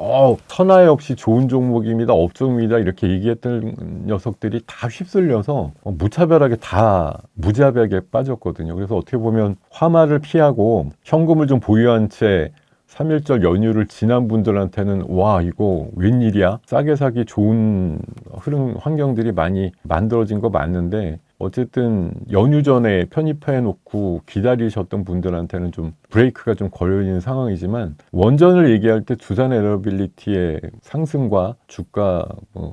천하에 없이 좋은 종목입니다, 업종입니다 이렇게 얘기했던 녀석들이 다 휩쓸려서 무차별하게 다 무자비하게 빠졌거든요. 그래서 어떻게 보면 화마를 피하고 현금을 좀 보유한 채 3.1절 연휴를 지난 분들한테는 와 이거 웬일이야? 싸게 사기 좋은 흐름 환경들이 많이 만들어진 거 맞는데 어쨌든 연휴 전에 편입해 놓고 기다리셨던 분들한테는 좀 브레이크가 좀 걸려있는 상황이지만 원전을 얘기할 때 두산 에너빌리티의 상승과 주가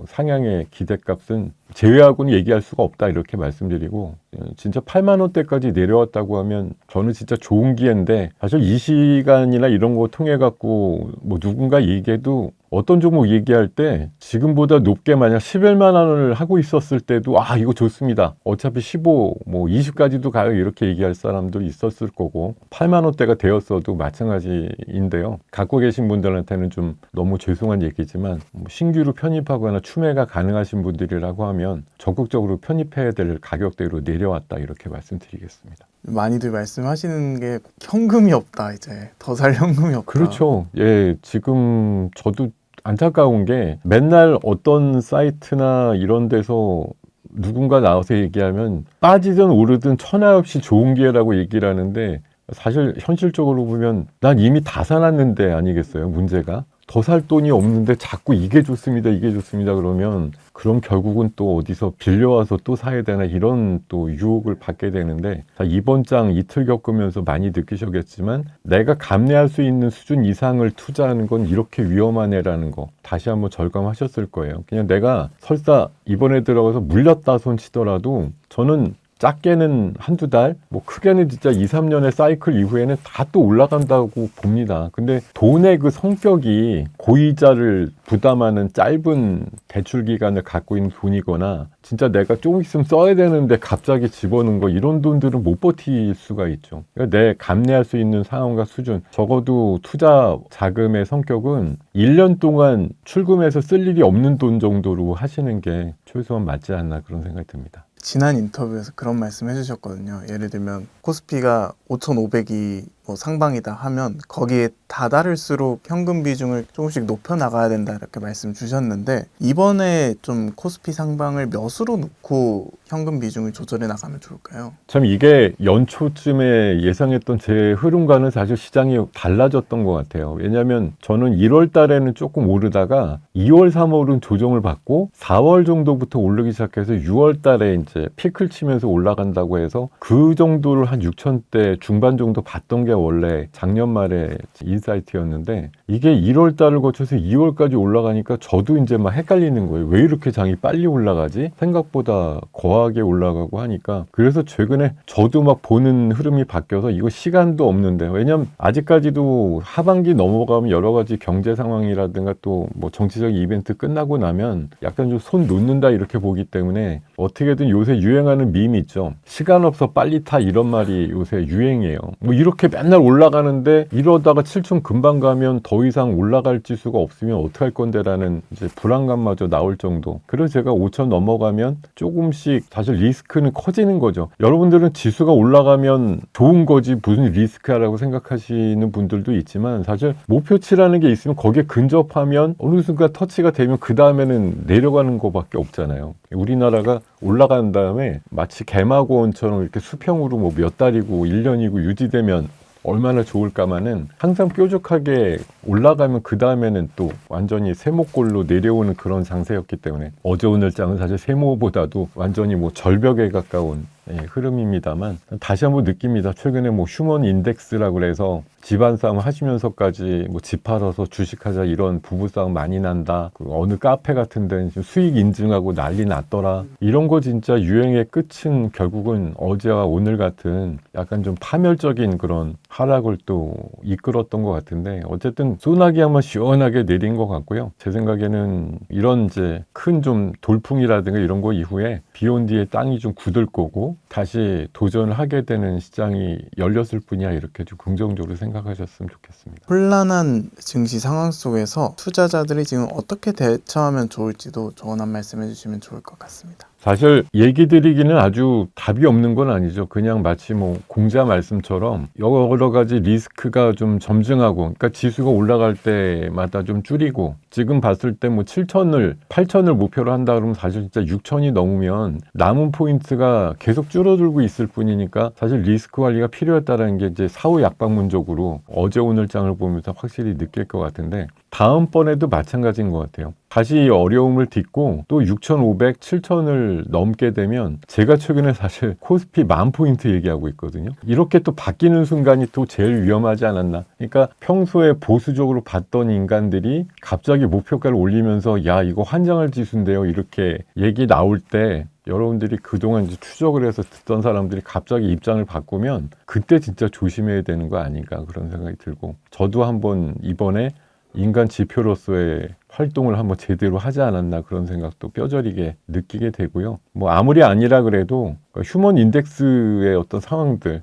상향의 기대값은 제외하고는 얘기할 수가 없다 이렇게 말씀드리고 진짜 8만 원대까지 내려왔다고 하면 저는 진짜 좋은 기회인데 사실 이 시간이나 이런 거 통해 갖고 뭐 누군가 얘기해도 어떤 종목 얘기할 때 지금보다 높게 만약 11만 원을 하고 있었을 때도 아 이거 좋습니다. 어차피 15, 뭐 20까지도 가요 이렇게 얘기할 사람도 있었을 거고 8만 원대가 되었어도 마찬가지인데요. 갖고 계신 분들한테는 좀 너무 죄송한 얘기지만 신규로 편입하거나 추매가 가능하신 분들이라고 하면 적극적으로 편입해야 될 가격대로 내려왔다 이렇게 말씀드리겠습니다. 많이들 말씀하시는 게 현금이 없다 이제 더 살 현금이 없다. 그렇죠. 예, 지금 저도 안타까운 게 맨날 어떤 사이트나 이런 데서 누군가 나와서 얘기하면 빠지든 오르든 천하 없이 좋은 기회라고 얘기를 하는데 사실 현실적으로 보면 난 이미 다 사놨는데 아니겠어요 문제가 더 살 돈이 없는데 자꾸 이게 좋습니다 이게 좋습니다 그러면 그럼 결국은 또 어디서 빌려와서 또 사야 되나 이런 또 유혹을 받게 되는데 이번 장 이틀 겪으면서 많이 느끼셨겠지만 내가 감내할 수 있는 수준 이상을 투자하는 건 이렇게 위험한 애라는 거 다시 한번 절감하셨을 거예요. 그냥 내가 설사 이번에 들어가서 물렸다 손 치더라도 저는 작게는 한두 달, 뭐 크게는 진짜 2, 3년의 사이클 이후에는 다 또 올라간다고 봅니다. 근데 돈의 그 성격이 고이자를 부담하는 짧은 대출 기간을 갖고 있는 돈이거나 진짜 내가 조금 있으면 써야 되는데 갑자기 집어넣은 거 이런 돈들은 못 버틸 수가 있죠. 그러니까 내 감내할 수 있는 상황과 수준 적어도 투자 자금의 성격은 1년 동안 출금해서 쓸 일이 없는 돈 정도로 하시는 게 최소한 맞지 않나 그런 생각이 듭니다. 지난 인터뷰에서 그런 말씀 해주셨거든요. 예를 들면 코스피가 5,500이 뭐 상방이다 하면 거기에 다다를수록 현금 비중을 조금씩 높여 나가야 된다 이렇게 말씀 주셨는데 이번에 좀 코스피 상방을 몇으로 놓고 현금 비중을 조절해 나가면 좋을까요? 참 이게 연초쯤에 예상했던 제 흐름과는 사실 시장이 달라졌던 것 같아요. 왜냐하면 저는 1월 달에는 조금 오르다가 2월, 3월은 조정을 받고 4월 정도부터 오르기 시작해서 6월 달에 이제 피크를 치면서 올라간다고 해서 그 정도를 한 6,000대 중반 정도 봤던 게 원래 작년 말에 인사이트였는데 이게 1월 달을 거쳐서 2월까지 올라가니까 저도 이제 막 헷갈리는 거예요. 왜 이렇게 장이 빨리 올라가지? 생각보다 거하게 올라가고 하니까 그래서 최근에 저도 막 보는 흐름이 바뀌어서 이거 시간도 없는데 왜냐면 아직까지도 하반기 넘어가면 여러 가지 경제 상황이라든가 또 뭐 정치적인 이벤트 끝나고 나면 약간 좀 손 놓는다 이렇게 보기 때문에 어떻게든 요새 유행하는 밈이 있죠. 시간 없어 빨리 타 이런 말이 요새 유행이에요. 뭐 이렇게 맨날 맨날 올라가는데 이러다가 7천 금방 가면 더 이상 올라갈 지수가 없으면 어떡할 건데라는 이제 불안감마저 나올 정도. 그래서 제가 5천 넘어가면 조금씩 사실 리스크는 커지는 거죠. 여러분들은 지수가 올라가면 좋은 거지 무슨 리스크야라고 생각하시는 분들도 있지만 사실 목표치라는 게 있으면 거기에 근접하면 어느 순간 터치가 되면 그 다음에는 내려가는 거밖에 없잖아요. 우리나라가 올라간 다음에 마치 개마고원처럼 이렇게 수평으로 뭐 몇 달이고 1년이고 유지되면 얼마나 좋을까마는 항상 뾰족하게 올라가면 그 다음에는 또 완전히 세모꼴로 내려오는 그런 장세였기 때문에 어제 오늘 장은 사실 세모보다도 완전히 뭐 절벽에 가까운 흐름입니다만 다시 한번 느낍니다. 최근에 뭐 휴먼 인덱스라고 그래서 집안 싸움 하시면서까지 뭐 집 팔아서 주식하자 이런 부부싸움 많이 난다. 그 어느 카페 같은 데는 수익 인증하고 난리 났더라. 이런 거 진짜 유행의 끝은 결국은 어제와 오늘 같은 약간 좀 파멸적인 그런 하락을 또 이끌었던 것 같은데 어쨌든 소나기 한번 시원하게 내린 것 같고요. 제 생각에는 이런 이제 큰 좀 돌풍이라든가 이런 거 이후에 비온 뒤에 땅이 좀 굳을 거고 다시 도전을 하게 되는 시장이 열렸을 뿐이야 이렇게 좀 긍정적으로 생각하셨으면 좋겠습니다. 혼란한 증시 상황 속에서 투자자들이 지금 어떻게 대처하면 좋을지도 조언 한 말씀 해주시면 좋을 것 같습니다. 사실 얘기 드리기는 아주 답이 없는 건 아니죠. 그냥 마치 뭐 공자 말씀처럼 여러 가지 리스크가 좀 점증하고 그러니까 지수가 올라갈 때마다 좀 줄이고 지금 봤을 때 뭐 7천을 8천을 목표로 한다 그러면 사실 진짜 6천이 넘으면 남은 포인트가 계속 줄어들고 있을 뿐이니까 사실 리스크 관리가 필요했다는 게 이제 사후 약방문적으로 어제 오늘 장을 보면서 확실히 느낄 것 같은데 다음번에도 마찬가지인 것 같아요. 다시 어려움을 딛고 또 6,500, 7,000을 넘게 되면 제가 최근에 사실 코스피 10,000포인트 얘기하고 있거든요. 이렇게 또 바뀌는 순간이 또 제일 위험하지 않았나. 그러니까 평소에 보수적으로 봤던 인간들이 갑자기 목표가를 올리면서 야 이거 환장할 지수인데요. 이렇게 얘기 나올 때 여러분들이 그동안 이제 추적을 해서 듣던 사람들이 갑자기 입장을 바꾸면 그때 진짜 조심해야 되는 거 아닌가 그런 생각이 들고 저도 한번 이번에 인간 지표로서의 활동을 한번 제대로 하지 않았나 그런 생각도 뼈저리게 느끼게 되고요. 뭐 아무리 아니라 그래도 휴먼 인덱스의 어떤 상황들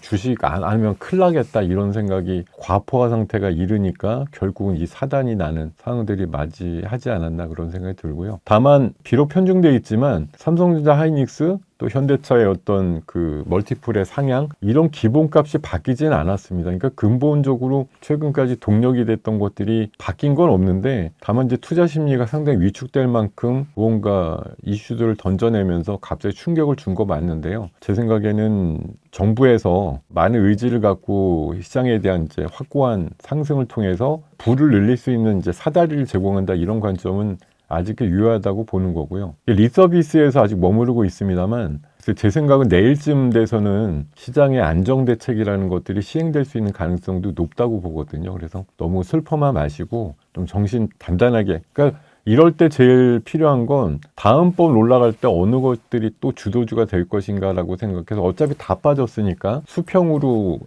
주식 안 하면 큰일 나겠다 이런 생각이 과포화 상태가 이르니까 결국은 이 사단이 나는 상황들이 맞이하지 않았나 그런 생각이 들고요. 다만 비록 편중되어 있지만 삼성전자 하이닉스 또 현대차의 어떤 그 멀티플의 상향 이런 기본값이 바뀌진 않았습니다. 그러니까 근본적으로 최근까지 동력이 됐던 것들이 바뀐 건 없는데 다만 이제 투자 심리가 상당히 위축될 만큼 무언가 이슈들을 던져내면서 갑자기 충격을 준 거 맞는데요. 제 생각에는 정부에서 많은 의지를 갖고 시장에 대한 이제 확고한 상승을 통해서 부를 늘릴 수 있는 이제 사다리를 제공한다 이런 관점은 아직 유효하다고 보는 거고요. 리서비스에서 아직 머무르고 있습니다만 제 생각은 내일쯤 돼서는 시장의 안정 대책이라는 것들이 시행될 수 있는 가능성도 높다고 보거든요. 그래서 너무 슬퍼만 마시고 좀 정신 단단하게 그러니까 이럴 때 제일 필요한 건 다음번 올라갈 때 어느 것들이 또 주도주가 될 것인가라고 생각해서 어차피 다 빠졌으니까 수평으로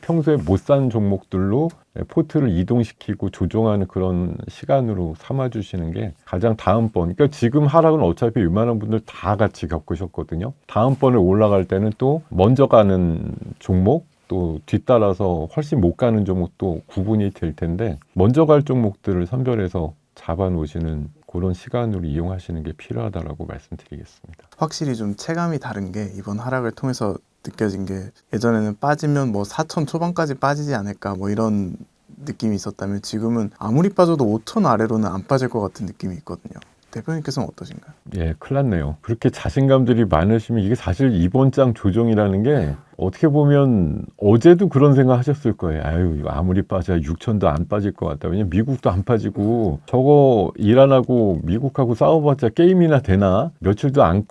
평소에 못 산 종목들로 포트를 이동시키고 조정하는 그런 시간으로 삼아주시는 게 가장 다음번 그러니까 지금 하락은 어차피 웬만한 분들 다 같이 겪으셨거든요. 다음번에 올라갈 때는 또 먼저 가는 종목 또 뒤따라서 훨씬 못 가는 종목도 구분이 될 텐데 먼저 갈 종목들을 선별해서 잡아놓으시는 그런 시간으로 이용하시는 게 필요하다라고 말씀드리겠습니다. 확실히 좀 체감이 다른 게 이번 하락을 통해서 느껴진 게 예전에는 빠지면 뭐 4천 초반까지 빠지지 않을까 뭐 이런 느낌이 있었다면 지금은 아무리 빠져도 5천 아래로는 안 빠질 것 같은 느낌이 있거든요. 대표님께서는 어떠신가요? 예, 큰일 났네요. 그렇게 자신감들이 많으시면 이게 사실 이번 장 조정이라는 게 어떻게 보면 어제도 그런 생각 하셨을 거예요. 아유, 이거 아무리 빠져야 6천도 안 빠질 것 같다. 왜냐면 미국도 안 빠지고 저거 일 안 하고 미국하고 싸워봤자 게임이나 되나? 며칠도 안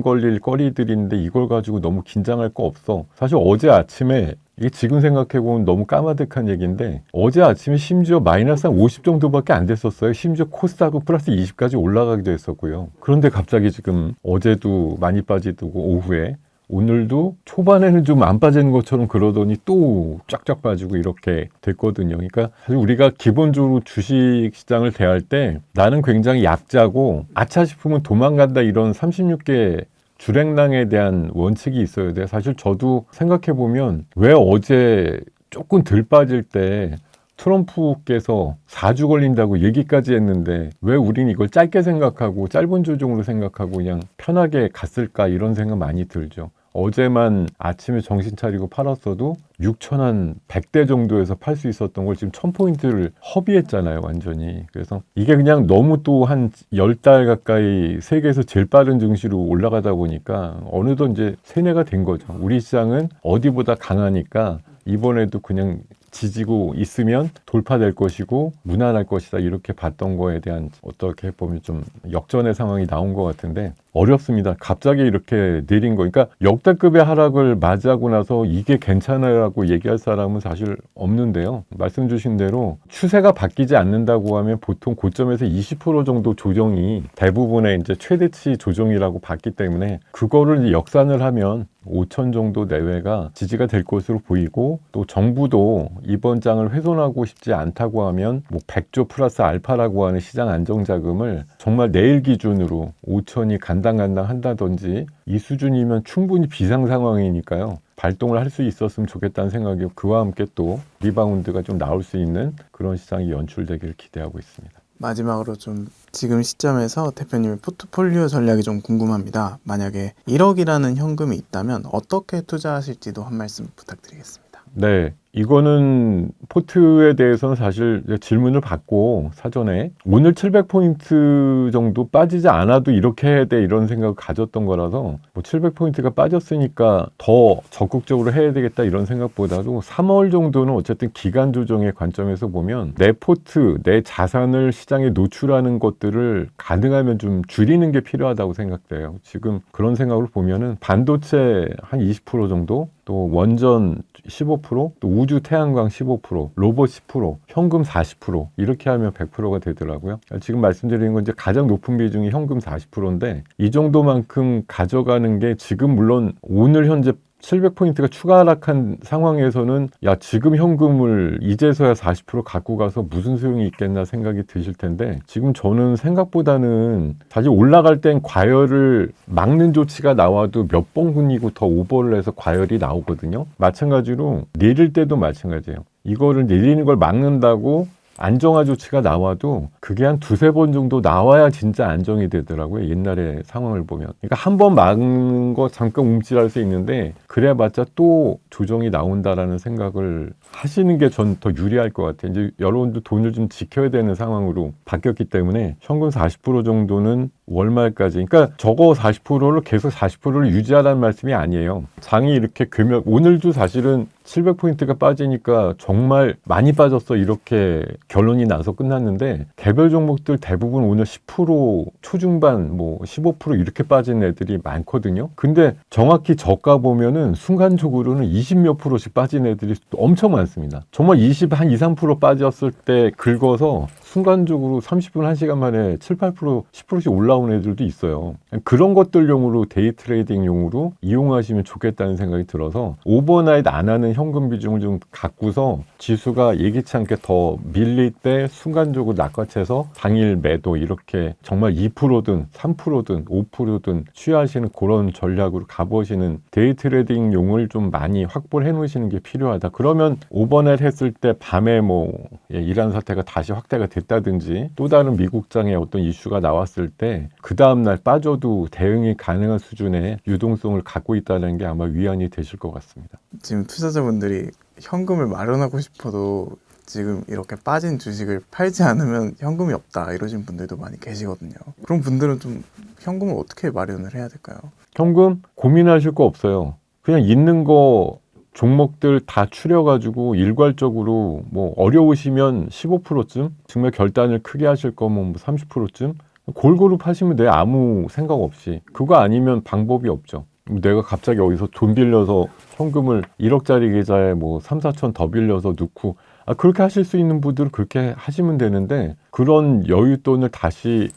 걸릴 거리들인데 이걸 가지고 너무 긴장할 거 없어. 사실 어제 아침에 이게 지금 생각해보면 너무 까마득한 얘기인데 어제 아침에 심지어 마이너스 한 50 정도밖에 안 됐었어요. 심지어 코스닥은 플러스 20까지 올라가기도 했었고요. 그런데 갑자기 지금 어제도 많이 빠지고 오후에 오늘도 초반에는 좀 안 빠지는 것처럼 그러더니 또 쫙쫙 빠지고 이렇게 됐거든요. 그러니까 사실 우리가 기본적으로 주식 시장을 대할 때 나는 굉장히 약자고 아차 싶으면 도망간다 이런 36개 주랭랑에 대한 원칙이 있어야 돼요. 사실 저도 생각해보면 왜 어제 조금 덜 빠질 때 트럼프께서 4주 걸린다고 얘기까지 했는데 왜 우린 이걸 짧게 생각하고 짧은 조정으로 생각하고 그냥 편하게 갔을까 이런 생각 많이 들죠. 어제만 아침에 정신 차리고 팔았어도 6,100대 정도에서 팔 수 있었던 걸 지금 1000포인트를 허비했잖아요, 완전히. 그래서 이게 그냥 너무 또 한 10달 가까이 세계에서 제일 빠른 증시로 올라가다 보니까 어느덧 이제 세뇌가 된 거죠. 우리 시장은 어디보다 강하니까 이번에도 그냥 지지고 있으면 돌파될 것이고 무난할 것이다 이렇게 봤던 거에 대한 어떻게 보면 좀 역전의 상황이 나온 것 같은데 어렵습니다. 갑자기 이렇게 내린 거. 그러니까 역대급의 하락을 맞이하고 나서 이게 괜찮아요라고 얘기할 사람은 사실 없는데요. 말씀 주신 대로 추세가 바뀌지 않는다고 하면 보통 고점에서 20% 정도 조정이 대부분의 이제 최대치 조정이라고 봤기 때문에 그거를 이제 역산을 하면 5천 정도 내외가 지지가 될 것으로 보이고 또 정부도 이번 장을 훼손하고 싶지 않다고 하면 뭐 100조 플러스 알파라고 하는 시장 안정자금을 정말 내일 기준으로 5천이 간당간당 한다든지 이 수준이면 충분히 비상 상황이니까요. 발동을 할 수 있었으면 좋겠다는 생각이 그와 함께 또 리바운드가 좀 나올 수 있는 그런 시장이 연출되기를 기대하고 있습니다. 마지막으로 좀 지금 시점에서 대표님의 포트폴리오 전략이 좀 궁금합니다. 만약에 1억이라는 현금이 있다면 어떻게 투자하실지도 한 말씀 부탁드리겠습니다. 네, 이거는 포트에 대해서는 사실 질문을 받고 사전에 오늘 700포인트 정도 빠지지 않아도 이렇게 해야 돼 이런 생각을 가졌던 거라서 뭐 700포인트가 빠졌으니까 더 적극적으로 해야 되겠다 이런 생각보다도 3월 정도는 어쨌든 기간 조정의 관점에서 보면 내 포트, 내 자산을 시장에 노출하는 것들을 가능하면 좀 줄이는 게 필요하다고 생각돼요. 지금 그런 생각을 보면은 반도체 한 20% 정도, 또 원전 15%, 또 우주 태양광 15%, 로봇 10%, 현금 40% 이렇게 하면 100%가 되더라고요. 지금 말씀드리는 건 이제 가장 높은 비중이 현금 40%인데 이 정도만큼 가져가는 게 지금 물론 오늘 현재 700포인트가 추가 하락한 상황에서는 야 지금 현금을 이제서야 40% 갖고 가서 무슨 소용이 있겠나 생각이 드실 텐데 지금 저는 생각보다는 사실 올라갈 땐 과열을 막는 조치가 나와도 몇 번 굴리고 더 오버를 해서 과열이 나오거든요. 마찬가지로 내릴 때도 마찬가지예요. 이거를 내리는 걸 막는다고 안정화 조치가 나와도 그게 한 두세 번 정도 나와야 진짜 안정이 되더라고요. 옛날의 상황을 보면. 그러니까 한 번 막는 거 잠깐 움찔할 수 있는데 그래봤자 또 조정이 나온다라는 생각을 하시는 게 전 더 유리할 것 같아요. 이제 여러분도 돈을 좀 지켜야 되는 상황으로 바뀌었기 때문에 현금 40% 정도는 월말까지. 그러니까 저거 40%를 계속 40%를 유지하라는 말씀이 아니에요. 장이 이렇게 금액 오늘도 사실은 700포인트가 빠지니까 정말 많이 빠졌어 이렇게 결론이 나서 끝났는데 개별 종목들 대부분 오늘 10% 초중반 뭐 15% 이렇게 빠진 애들이 많거든요. 근데 정확히 저가 보면은 순간적으로는 20몇 %씩 빠진 애들이 엄청 많습니다. 정말 한 2, 3% 빠졌을 때 긁어서 순간적으로 30분, 1시간 만에 7, 8%, 10%씩 올라온 애들도 있어요. 그런 것들용으로 데이 트레이딩용으로 이용하시면 좋겠다는 생각이 들어서 오버나잇 안 하는 현금 비중을 좀 갖고서 지수가 예기치 않게 더 밀릴 때 순간적으로 낚아채서 당일 매도 이렇게 정말 2%든 3%든 5%든 취하시는 그런 전략으로 가보시는 데이 트레이딩용을 좀 많이 확보를 해 놓으시는 게 필요하다. 그러면 오버나잇 했을 때 밤에 뭐 이란 사태가 다시 확대가 됐다든지 또 다른 미국장의 어떤 이슈가 나왔을 때 그 다음날 빠져도 대응이 가능한 수준의 유동성을 갖고 있다는 게 아마 위안이 되실 것 같습니다. 지금 투자자분들이 현금을 마련하고 싶어도 지금 이렇게 빠진 주식을 팔지 않으면 현금이 없다 이러신 분들도 많이 계시거든요. 그런 분들은 좀 현금을 어떻게 마련을 해야 될까요? 현금 고민하실 거 없어요. 그냥 있는 거 종목들 다 추려가지고 일괄적으로 뭐 어려우시면 15%쯤 정말 결단을 크게 하실 거면 뭐 30%쯤 골고루 파시면 돼요. 아무 생각 없이. 그거 아니면 방법이 없죠. 내가 갑자기 어디서 돈 빌려서 현금을 1억짜리 계좌에 뭐 3, 4천 더 빌려서 넣고 그렇게 하실 수 있는 분들은 그렇게 하시면 되는데 그런 여윳돈을 다시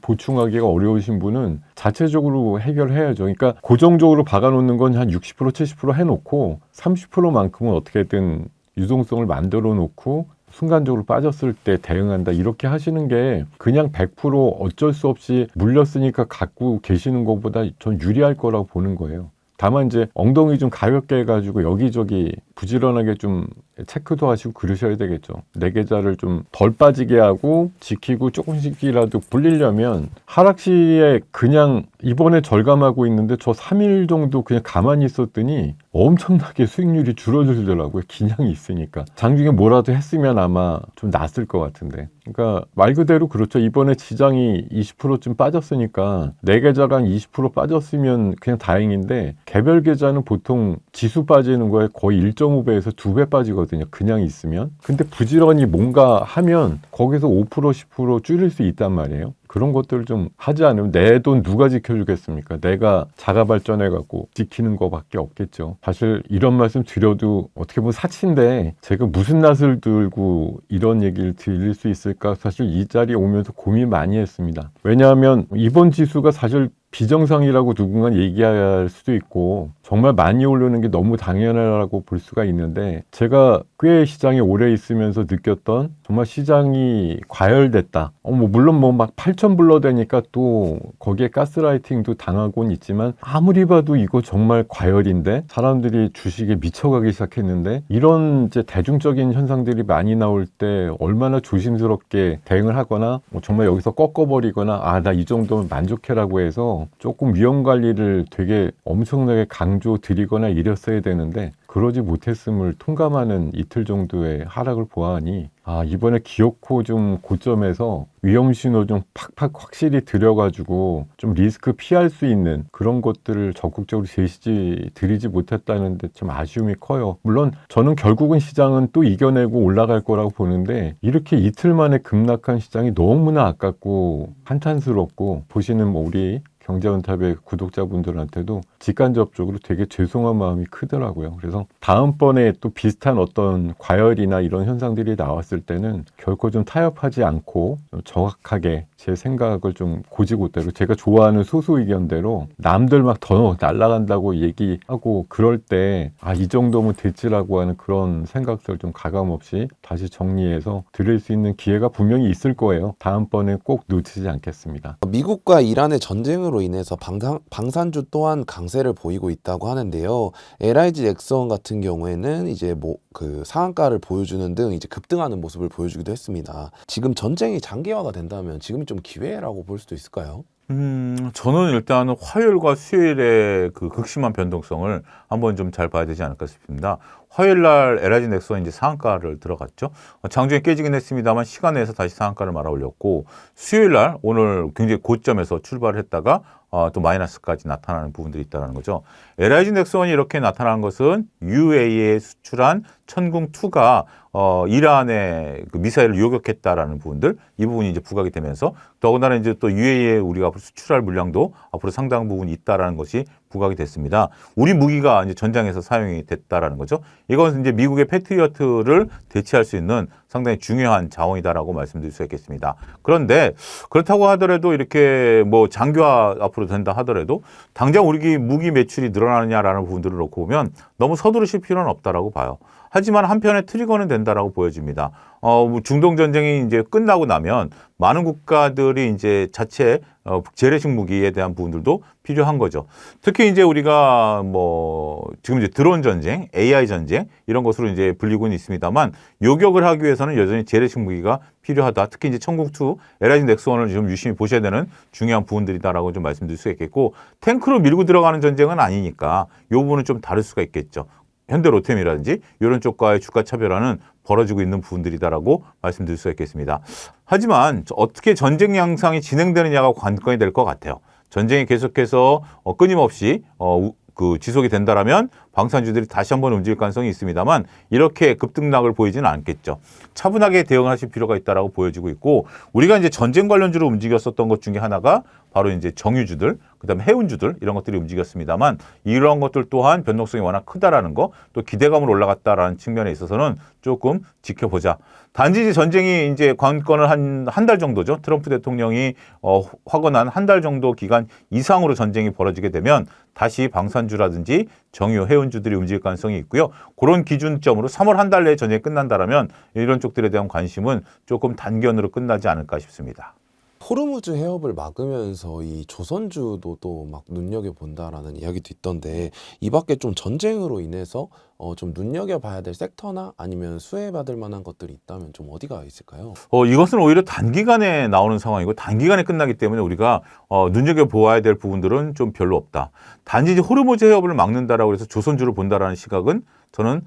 보충하기가 어려우신 분은 자체적으로 해결해야죠. 그러니까 고정적으로 박아놓는 건 한 60%, 70% 해놓고 30%만큼은 어떻게든 유동성을 만들어 놓고 순간적으로 빠졌을 때 대응한다 이렇게 하시는 게 그냥 100% 어쩔 수 없이 물렸으니까 갖고 계시는 것보다 전 유리할 거라고 보는 거예요. 다만 이제 엉덩이 좀 가볍게 해가지고 여기저기 부지런하게 좀 체크도 하시고 그러셔야 되겠죠. 내 계좌를 좀 덜 빠지게 하고 지키고 조금씩이라도 불리려면 하락시에 그냥 이번에 절감하고 있는데 저 3일 정도 그냥 가만히 있었더니 엄청나게 수익률이 줄어들더라고요. 기량이 있으니까. 장중에 뭐라도 했으면 아마 좀 낫을 것 같은데. 그러니까 말 그대로 그렇죠. 이번에 지장이 20%쯤 빠졌으니까 내 계좌가 한 20% 빠졌으면 그냥 다행인데 개별 계좌는 보통 지수 빠지는 거에 거의 1.5배에서 2배 빠지거든요. 그냥 있으면. 근데 부지런히 뭔가 하면 거기서 5% 10% 줄일 수 있단 말이에요. 그런 것들을 좀 하지 않으면 내 돈 누가 지켜주겠습니까? 내가 자가 발전해갖고 지키는 거밖에 없겠죠. 사실 이런 말씀 드려도 어떻게 보면 사치인데 제가 무슨 낯을 들고 이런 얘기를 드릴 수 있을까? 사실 이 자리에 오면서 고민 많이 했습니다. 왜냐하면 이번 지수가 사실 비정상이라고 누군가 얘기할 수도 있고 정말 많이 오르는 게 너무 당연하다고 볼 수가 있는데 제가 꽤 시장에 오래 있으면서 느꼈던 정말 시장이 과열됐다. 물론 뭐 막 8천 불러대니까 또 거기에 가스라이팅도 당하곤 있지만 아무리 봐도 이거 정말 과열인데 사람들이 주식에 미쳐가기 시작했는데 이런 이제 대중적인 현상들이 많이 나올 때 얼마나 조심스럽게 대응을 하거나 정말 여기서 꺾어버리거나 나 이 정도면 만족해라고 해서 조금 위험 관리를 되게 엄청나게 강조 드리거나 이랬어야 되는데 그러지 못했음을 통감하는 이틀 정도의 하락을 보아하니 이번에 기어코 좀 고점에서 위험 신호 좀 팍팍 확실히 들여가지고 좀 리스크 피할 수 있는 그런 것들을 적극적으로 드리지 못했다는 데 좀 아쉬움이 커요. 물론 저는 결국은 시장은 또 이겨내고 올라갈 거라고 보는데 이렇게 이틀 만에 급락한 시장이 너무나 아깝고 한탄스럽고 보시는 우리 경제원탑의 구독자분들한테도 직간접적으로 되게 죄송한 마음이 크더라고요. 그래서 다음번에 또 비슷한 어떤 과열이나 이런 현상들이 나왔을 때는 결코 좀 타협하지 않고 정확하게 제 생각을 좀 고지고대로 제가 좋아하는 소수 의견대로 남들 막 더 날아간다고 얘기하고 그럴 때 이 정도면 됐지라고 하는 그런 생각들 좀 가감없이 다시 정리해서 드릴 수 있는 기회가 분명히 있을 거예요. 다음번에 꼭 놓치지 않겠습니다. 미국과 이란의 전쟁으로 인해서 방산주 또한 강세를 보이고 있다고 하는데요. LIG 넥스원 같은 경우에는 이제 그 상한가를 보여주는 등 이제 급등하는 모습을 보여주기도 했습니다. 지금 전쟁이 장기화가 된다면 지금이 좀 기회라고 볼 수도 있을까요? 저는 일단은 화요일과 수요일의 그 극심한 변동성을 한번 좀 잘 봐야 되지 않을까 싶습니다. 화요일 날 LIG 넥스원 이제 상한가를 들어갔죠. 장중에 깨지긴 했습니다만 시간 내에서 다시 상한가를 말아 올렸고 수요일 날 오늘 굉장히 고점에서 출발을 했다가 또 마이너스까지 나타나는 부분들이 있다는 거죠. LIG 넥스원이 이렇게 나타난 것은 UAE에 수출한 천궁2가 이란의 그 미사일을 요격했다라는 부분들, 이 부분이 이제 부각이 되면서 더군다나 이제 또 UAE에 우리가 앞으로 수출할 물량도 앞으로 상당 부분 있다라는 것이 부각이 됐습니다. 우리 무기가 이제 전장에서 사용이 됐다라는 거죠. 이건 이제 미국의 패트리어트를 대체할 수 있는 상당히 중요한 자원이다라고 말씀드릴 수 있겠습니다. 그런데 그렇다고 하더라도 이렇게 뭐 장기화 앞으로 된다 하더라도 당장 우리 무기 매출이 늘어나느냐라는 부분들을 놓고 보면 너무 서두르실 필요는 없다라고 봐요. 하지만 한편에 트리거는 된다라고 보여집니다. 중동 전쟁이 이제 끝나고 나면 많은 국가들이 이제 자체 재래식 무기에 대한 부분들도 필요한 거죠. 특히 이제 우리가 지금 이제 드론 전쟁, AI 전쟁 이런 것으로 이제 불리고는 있습니다만 요격을 하기 위해서는 여전히 재래식 무기가 필요하다. 특히 이제 천궁2, LIG 넥스원을 좀 유심히 보셔야 되는 중요한 부분들이다라고 좀 말씀드릴 수 있겠고 탱크로 밀고 들어가는 전쟁은 아니니까 이 부분은 좀 다를 수가 있겠죠. 현대 로템이라든지 이런 쪽과의 주가 차별화는 벌어지고 있는 부분들이다라고 말씀드릴 수가 있겠습니다. 하지만 어떻게 전쟁 양상이 진행되느냐가 관건이 될 것 같아요. 전쟁이 계속해서 끊임없이 지속이 된다라면 방산주들이 다시 한번 움직일 가능성이 있습니다만 이렇게 급등락을 보이지는 않겠죠. 차분하게 대응을 하실 필요가 있다라고 보여지고 있고 우리가 이제 전쟁 관련주로 움직였었던 것 중에 하나가 바로 이제 정유주들, 그다음에 해운주들 이런 것들이 움직였습니다만 이런 것들 또한 변동성이 워낙 크다라는 거, 또 기대감으로 올라갔다라는 측면에 있어서는 조금 지켜보자. 단지 이제 전쟁이 이제 관건을 한 달 정도죠. 트럼프 대통령이 확언한 한 달 정도 기간 이상으로 전쟁이 벌어지게 되면 다시 방산주라든지 정유, 해운주 주들이 움직일 가능성이 있고요. 그런 기준점으로 3월 한 달 내에 전쟁이 끝난다라면 이런 쪽들에 대한 관심은 조금 단기간으로 끝나지 않을까 싶습니다. 호르무즈 해협을 막으면서 이 조선주도 또 막 눈여겨본다라는 이야기도 있던데 이 밖에 좀 전쟁으로 인해서 좀 눈여겨봐야 될 섹터나 아니면 수혜받을 만한 것들이 있다면 좀 어디가 있을까요? 이것은 오히려 단기간에 나오는 상황이고 단기간에 끝나기 때문에 우리가 눈여겨보아야 될 부분들은 좀 별로 없다. 단지 이제 호르무즈 해협을 막는다라고 해서 조선주를 본다라는 시각은 저는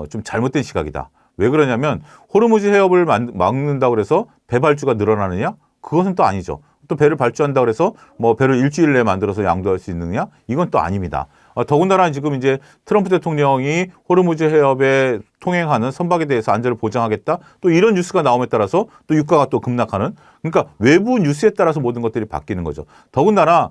좀 잘못된 시각이다. 왜 그러냐면 호르무즈 해협을 막는다고 해서 배발주가 늘어나느냐? 그것은 또 아니죠. 또 배를 발주한다고 해서 뭐 배를 일주일 내에 만들어서 양도할 수 있느냐? 이건 또 아닙니다. 더군다나 지금 이제 트럼프 대통령이 호르무즈 해협에 통행하는 선박에 대해서 안전을 보장하겠다. 또 이런 뉴스가 나옴에 따라서 또 유가가 또 급락하는. 그러니까 외부 뉴스에 따라서 모든 것들이 바뀌는 거죠. 더군다나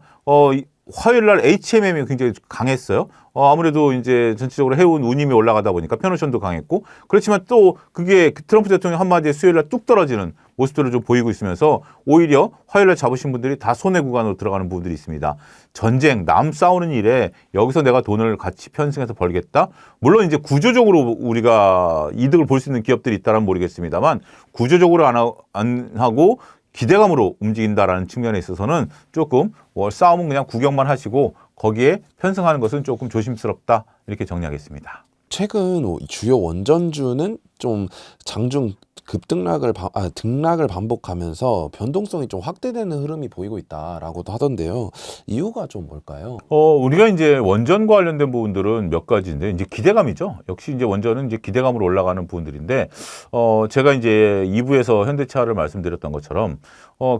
화요일 날 HMM이 굉장히 강했어요. 아무래도 이제 전체적으로 해운 운임이 올라가다 보니까 편오션도 강했고 그렇지만 또 그게 트럼프 대통령 한마디에 수요일 날 뚝 떨어지는 모습들을 좀 보이고 있으면서 오히려 화요일 날 잡으신 분들이 다 손해 구간으로 들어가는 부분들이 있습니다. 전쟁, 남 싸우는 일에 여기서 내가 돈을 같이 편승해서 벌겠다? 물론 이제 구조적으로 우리가 이득을 볼 수 있는 기업들이 있다면 모르겠습니다만 구조적으로 안 하고 기대감으로 움직인다라는 측면에 있어서는 조금 싸움은 그냥 구경만 하시고 거기에 편승하는 것은 조금 조심스럽다 이렇게 정리하겠습니다. 최근 주요 원전주는 좀 장중 등락을 반복하면서 변동성이 좀 확대되는 흐름이 보이고 있다라고도 하던데요. 이유가 좀 뭘까요? 우리가 이제 원전과 관련된 부분들은 몇 가지인데 이제 기대감이죠. 역시 이제 원전은 이제 기대감으로 올라가는 부분들인데 제가 이제 2부에서 현대차를 말씀드렸던 것처럼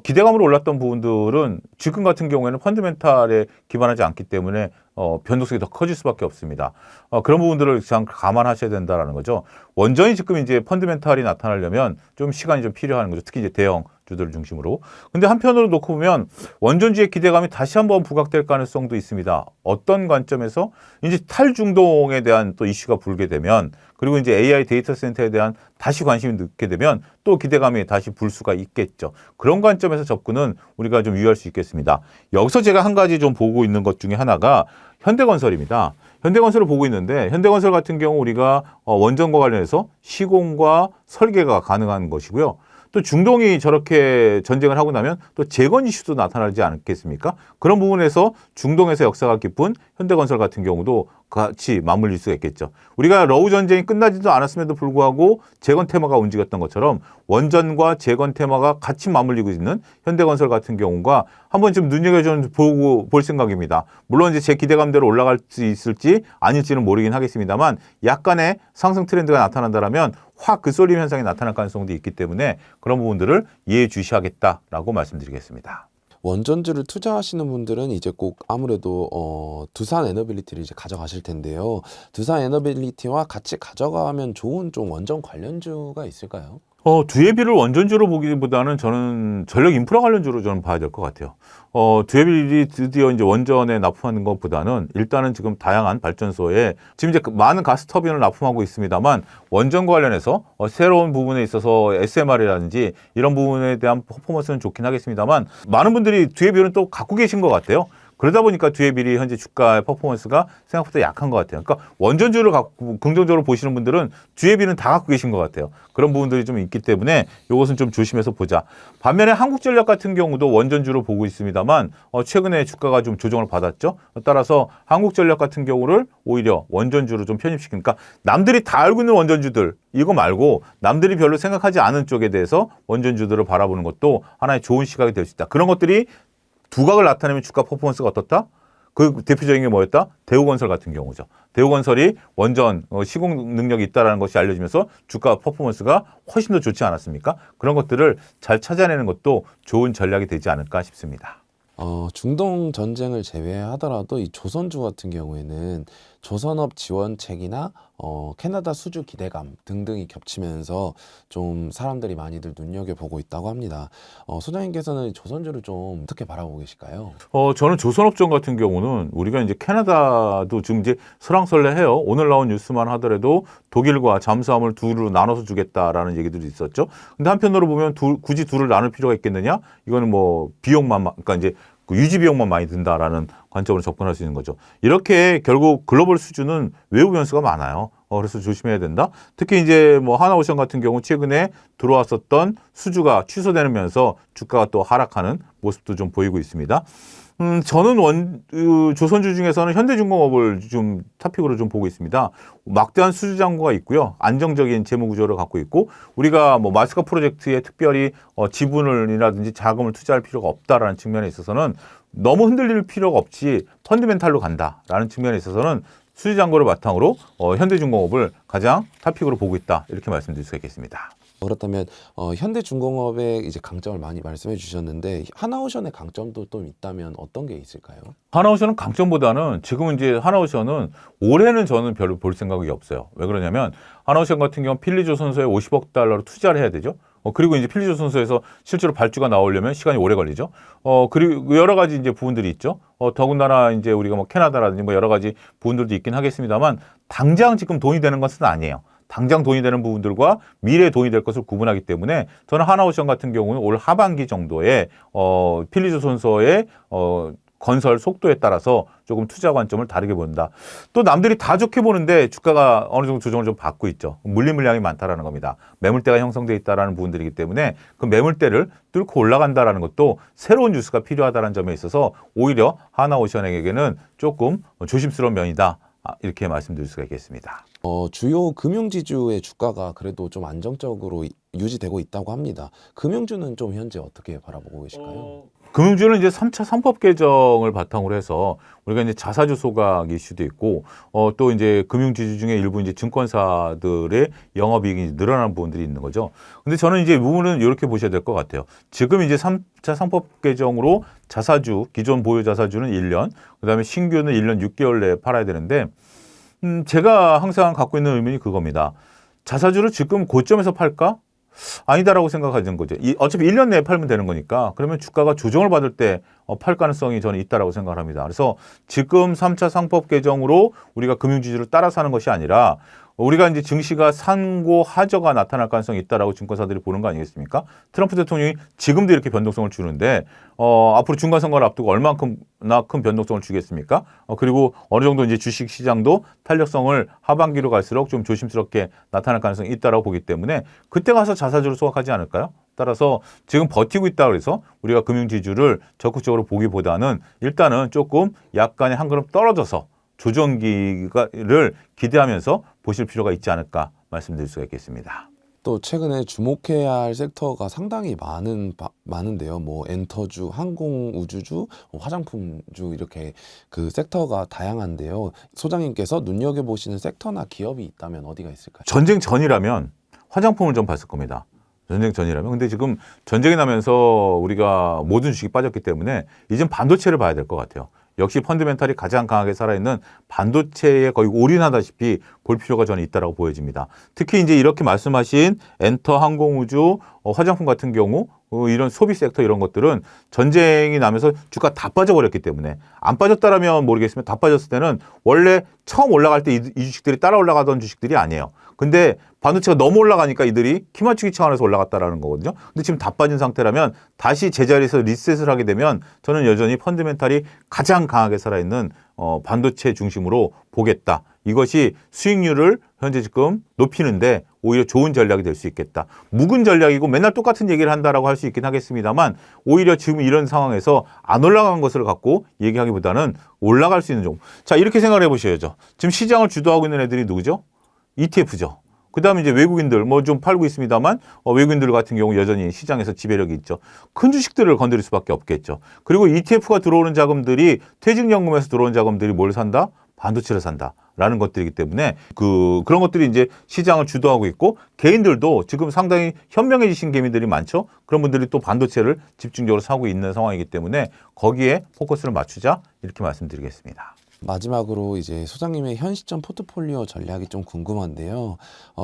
기대감으로 올랐던 부분들은 지금 같은 경우에는 펀드멘탈에 기반하지 않기 때문에 변동성이 더 커질 수밖에 없습니다. 그런 부분들을 참 감안하셔야 된다라는 거죠. 원전이 지금 이제 펀드멘탈이 나타나려면 좀 시간이 좀 필요한 거죠. 특히 이제 대형 주들을 중심으로. 근데 한편으로 놓고 보면 원전주의 기대감이 다시 한번 부각될 가능성도 있습니다. 어떤 관점에서 이제 탈중동에 대한 또 이슈가 불게 되면 그리고 이제 AI 데이터 센터에 대한 다시 관심이 늦게 되면 또 기대감이 다시 불 수가 있겠죠. 그런 관점에서 접근은 우리가 좀 유의할 수 있겠습니다. 여기서 제가 한 가지 좀 보고 있는 것 중에 하나가 현대건설입니다. 현대건설을 보고 있는데 현대건설 같은 경우 우리가 원전과 관련해서 시공과 설계가 가능한 것이고요. 또 중동이 저렇게 전쟁을 하고 나면 또 재건 이슈도 나타나지 않겠습니까? 그런 부분에서 중동에서 역사가 깊은 현대건설 같은 경우도 같이 맞물릴 수가 있겠죠. 우리가 러우 전쟁이 끝나지도 않았음에도 불구하고 재건 테마가 움직였던 것처럼 원전과 재건 테마가 같이 맞물리고 있는 현대건설 같은 경우가 한번 좀 눈여겨보고 볼 생각입니다. 물론 이제 제 기대감대로 올라갈 수 있을지 아닐지는 모르긴 하겠습니다만 약간의 상승 트렌드가 나타난다면 확 그 쏠림 현상이 나타날 가능성도 있기 때문에 그런 부분들을 이해해 주셔야겠다라고 말씀드리겠습니다. 원전주를 투자하시는 분들은 이제 꼭 아무래도 두산 에너빌리티를 이제 가져가실 텐데요. 두산 에너빌리티와 같이 가져가면 좋은 좀 원전 관련주가 있을까요? 두에비를 원전주로 보기보다는 저는 전력 인프라 관련주로 저는 봐야 될 것 같아요. 두에비이 드디어 이제 원전에 납품하는 것보다는 일단은 지금 다양한 발전소에 지금 이제 많은 가스 터빈을 납품하고 있습니다만 원전과 관련해서 새로운 부분에 있어서 SMR이라든지 이런 부분에 대한 퍼포먼스는 좋긴 하겠습니다만 많은 분들이 두에비는 또 갖고 계신 것 같아요. 그러다 보니까 두에빌이 현재 주가의 퍼포먼스가 생각보다 약한 것 같아요. 그러니까 원전주를 갖고 긍정적으로 보시는 분들은 두에빌은 다 갖고 계신 것 같아요. 그런 부분들이 좀 있기 때문에 이것은 좀 조심해서 보자. 반면에 한국전력 같은 경우도 원전주로 보고 있습니다만 최근에 주가가 좀 조정을 받았죠. 따라서 한국전력 같은 경우를 오히려 원전주로 좀 편입시키니까 남들이 다 알고 있는 원전주들 이거 말고 남들이 별로 생각하지 않은 쪽에 대해서 원전주들을 바라보는 것도 하나의 좋은 시각이 될 수 있다. 그런 것들이 두각을 나타내면 주가 퍼포먼스가 어떻다? 그 대표적인 게 뭐였다? 대우건설 같은 경우죠. 대우건설이 원전 시공 능력이 있다는 것이 알려지면서 주가 퍼포먼스가 훨씬 더 좋지 않았습니까? 그런 것들을 잘 찾아내는 것도 좋은 전략이 되지 않을까 싶습니다. 중동 전쟁을 제외하더라도 이 조선주 같은 경우에는 조선업 지원책이나 캐나다 수주 기대감 등등이 겹치면서 좀 사람들이 많이들 눈여겨보고 있다고 합니다. 소장님께서는 조선주를 좀 어떻게 바라보고 계실까요? 저는 조선업종 같은 경우는 우리가 이제 캐나다도 지금 이제 설왕설래해요. 오늘 나온 뉴스만 하더라도 독일과 잠수함을 둘로 나눠서 주겠다라는 얘기들이 있었죠. 근데 한편으로 보면 굳이 둘을 나눌 필요가 있겠느냐? 이거는 뭐 비용만, 그러니까 이제 그 유지 비용만 많이 든다라는 관점으로 접근할 수 있는 거죠. 이렇게 결국 글로벌 수주는 외부 변수가 많아요. 그래서 조심해야 된다. 특히 이제 뭐 하나오션 같은 경우 최근에 들어왔었던 수주가 취소되면서 주가가 또 하락하는 모습도 좀 보이고 있습니다. 저는 조선주 중에서는 현대중공업을 좀 토픽으로 좀 보고 있습니다. 막대한 수주 잔고가 있고요. 안정적인 재무 구조를 갖고 있고 우리가 뭐 마스카 프로젝트에 특별히 지분을이라든지 자금을 투자할 필요가 없다라는 측면에 있어서는 너무 흔들릴 필요가 없이 펀드멘탈로 간다라는 측면에 있어서는 수주 잔고를 바탕으로 현대중공업을 가장 토픽으로 보고 있다 이렇게 말씀드릴 수가 있겠습니다. 그렇다면 현대중공업의 이제 강점을 많이 말씀해 주셨는데 하나오션의 강점도 좀 있다면 어떤 게 있을까요? 하나오션은 강점보다는 지금은 이제 하나오션은 올해는 저는 별로 볼 생각이 없어요. 왜 그러냐면 하나오션 같은 경우는 필리조선소에 50억 달러로 투자를 해야 되죠. 그리고 이제 필리조선소에서 실제로 발주가 나오려면 시간이 오래 걸리죠. 그리고 여러 가지 이제 부분들이 있죠. 더군다나 이제 우리가 뭐 캐나다라든지 뭐 여러 가지 부분들도 있긴 하겠습니다만 당장 지금 돈이 되는 것은 아니에요. 당장 돈이 되는 부분들과 미래에 돈이 될 것을 구분하기 때문에 저는 하나오션 같은 경우는 올 하반기 정도에 필리조선소의 건설 속도에 따라서 조금 투자 관점을 다르게 본다. 또 남들이 다 좋게 보는데 주가가 어느 정도 조정을 좀 받고 있죠. 물린 물량이 많다라는 겁니다. 매물대가 형성돼 있다라는 부분들이기 때문에 그 매물대를 뚫고 올라간다라는 것도 새로운 뉴스가 필요하다는 점에 있어서 오히려 하나오션에게는 조금 조심스러운 면이다. 이렇게 말씀드릴 수가 있겠습니다. 주요 금융지주의 주가가 그래도 좀 안정적으로 유지되고 있다고 합니다. 금융주는 좀 현재 어떻게 바라보고 계실까요? 금융주는 이제 3차 상법 개정을 바탕으로 해서 우리가 이제 자사주 소각 이슈도 있고 또 이제 금융지주 중에 일부 이제 증권사들의 영업이익이 늘어나는 부분들이 있는 거죠. 근데 저는 이제 이 부분은 이렇게 보셔야 될 것 같아요. 지금 이제 3차 상법 개정으로 자사주, 기존 보유 자사주는 1년, 그다음에 신규는 1년 6개월 내에 팔아야 되는데 제가 항상 갖고 있는 의문이 그겁니다. 자사주를 지금 고점에서 팔까? 아니다라고 생각하는 거죠. 어차피 1년 내에 팔면 되는 거니까 그러면 주가가 조정을 받을 때 팔 가능성이 저는 있다라고 생각을 합니다. 그래서 지금 3차 상법 개정으로 우리가 금융지주를 따라서 하는 것이 아니라 우리가 이제 증시가 산고 하저가 나타날 가능성이 있다라고 증권사들이 보는 거 아니겠습니까? 트럼프 대통령이 지금도 이렇게 변동성을 주는데 앞으로 중간선거를 앞두고 얼만큼나 큰 변동성을 주겠습니까? 그리고 어느 정도 이제 주식 시장도 탄력성을 하반기로 갈수록 좀 조심스럽게 나타날 가능성이 있다라고 보기 때문에 그때 가서 자사주를 소각하지 않을까요? 따라서 지금 버티고 있다 그래서 우리가 금융지주를 적극적으로 보기보다는 일단은 조금 약간의 한 걸음 떨어져서 조정기를 기대하면서 보실 필요가 있지 않을까 말씀드릴 수가 있겠습니다. 또 최근에 주목해야 할 섹터가 상당히 많은데요. 뭐 엔터주, 항공우주주, 화장품주 이렇게 그 섹터가 다양한데요. 소장님께서 눈여겨보시는 섹터나 기업이 있다면 어디가 있을까요? 전쟁 전이라면 화장품을 좀 봤을 겁니다. 전쟁 전이라면. 근데 지금 전쟁이 나면서 우리가 모든 주식이 빠졌기 때문에 이젠 반도체를 봐야 될 것 같아요. 역시 펀드멘탈이 가장 강하게 살아있는 반도체에 거의 올인하다시피 볼 필요가 저는 있다고 보여집니다. 특히 이제 이렇게 말씀하신 엔터, 항공우주, 화장품 같은 경우 이런 소비 섹터 이런 것들은 전쟁이 나면서 주가 다 빠져버렸기 때문에 안 빠졌다라면 모르겠으면 다 빠졌을 때는 원래 처음 올라갈 때 이 주식들이 따라 올라가던 주식들이 아니에요. 근데 반도체가 너무 올라가니까 이들이 키 맞추기 차원에서 올라갔다라는 거거든요. 근데 지금 다 빠진 상태라면 다시 제자리에서 리셋을 하게 되면 저는 여전히 펀드멘탈이 가장 강하게 살아있는 반도체 중심으로 보겠다. 이것이 수익률을 현재 지금 높이는데 오히려 좋은 전략이 될 수 있겠다. 묵은 전략이고 맨날 똑같은 얘기를 한다라고 할 수 있긴 하겠습니다만 오히려 지금 이런 상황에서 안 올라간 것을 갖고 얘기하기보다는 올라갈 수 있는 종. 자, 이렇게 생각을 해보셔야죠. 지금 시장을 주도하고 있는 애들이 누구죠? ETF죠. 그 다음에 이제 외국인들 뭐 좀 팔고 있습니다만 외국인들 같은 경우 여전히 시장에서 지배력이 있죠. 큰 주식들을 건드릴 수밖에 없겠죠. 그리고 ETF가 들어오는 자금들이 퇴직연금에서 들어오는 자금들이 뭘 산다? 반도체를 산다. 라는 것들이기 때문에 그런 것들이 이제 시장을 주도하고 있고 개인들도 지금 상당히 현명해지신 개미들이 많죠. 그런 분들이 또 반도체를 집중적으로 사고 있는 상황이기 때문에 거기에 포커스를 맞추자 이렇게 말씀드리겠습니다. 마지막으로 이제 소장님의 현 시점 포트폴리오 전략이 좀 궁금한데요.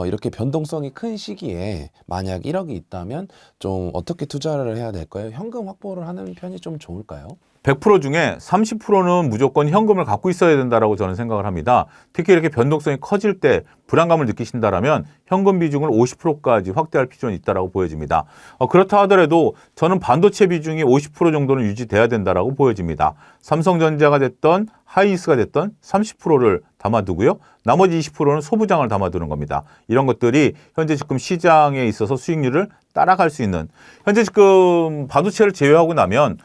이렇게 변동성이 큰 시기에 만약 1억이 있다면 좀 어떻게 투자를 해야 될까요? 현금 확보를 하는 편이 좀 좋을까요? 100% 중에 30%는 무조건 현금을 갖고 있어야 된다라고 저는 생각을 합니다. 특히 이렇게 변동성이 커질 때 불안감을 느끼신다라면 현금 비중을 50%까지 확대할 필요는 있다라고 보여집니다. 그렇다 하더라도 저는 반도체 비중이 50% 정도는 유지돼야 된다라고 보여집니다. 삼성전자가 됐던 하이닉스가 됐던 30%를 담아두고요. 나머지 20%는 소부장을 담아두는 겁니다. 이런 것들이 현재 지금 시장에 있어서 수익률을 따라갈 수 있는, 현재 지금 반도체를 제외하고 나면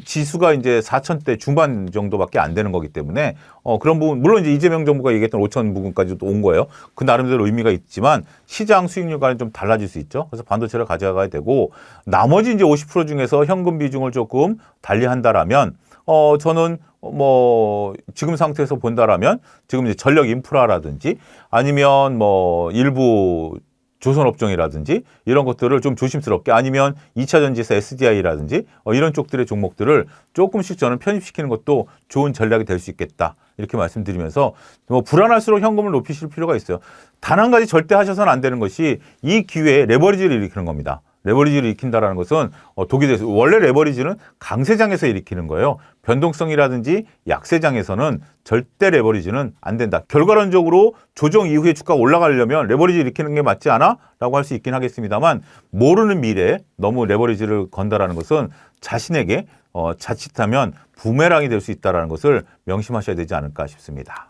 지수가 이제 4,000대 중반 정도밖에 안 되는 거기 때문에 그런 부분, 물론 이제 이재명 정부가 얘기했던 5,000 부근까지도 온 거예요. 그 나름대로 의미가 있지만 시장 수익률과는 좀 달라질 수 있죠. 그래서 반도체를 가져가야 되고, 나머지 이제 50% 중에서 현금 비중을 조금 달리한다라면 저는 뭐 지금 상태에서 본다라면 지금 이제 전력 인프라라든지 아니면 뭐 일부 조선업종이라든지 이런 것들을 좀 조심스럽게, 아니면 2차 전지에서 SDI라든지 이런 쪽들의 종목들을 조금씩 저는 편입시키는 것도 좋은 전략이 될 수 있겠다, 이렇게 말씀드리면서, 뭐 불안할수록 현금을 높이실 필요가 있어요. 단 한 가지 절대 하셔서는 안 되는 것이 이 기회에 레버리지를 일으키는 겁니다. 레버리지를 일으킨다는 것은 독이 돼서, 원래 레버리지는 강세장에서 일으키는 거예요. 변동성이라든지 약세장에서는 절대 레버리지는 안 된다. 결과론적으로 조정 이후에 주가가 올라가려면 레버리지 일으키는 게 맞지 않아? 라고 할 수 있긴 하겠습니다만, 모르는 미래에 너무 레버리지를 건다라는 것은 자신에게 자칫하면 부메랑이 될 수 있다는 것을 명심하셔야 되지 않을까 싶습니다.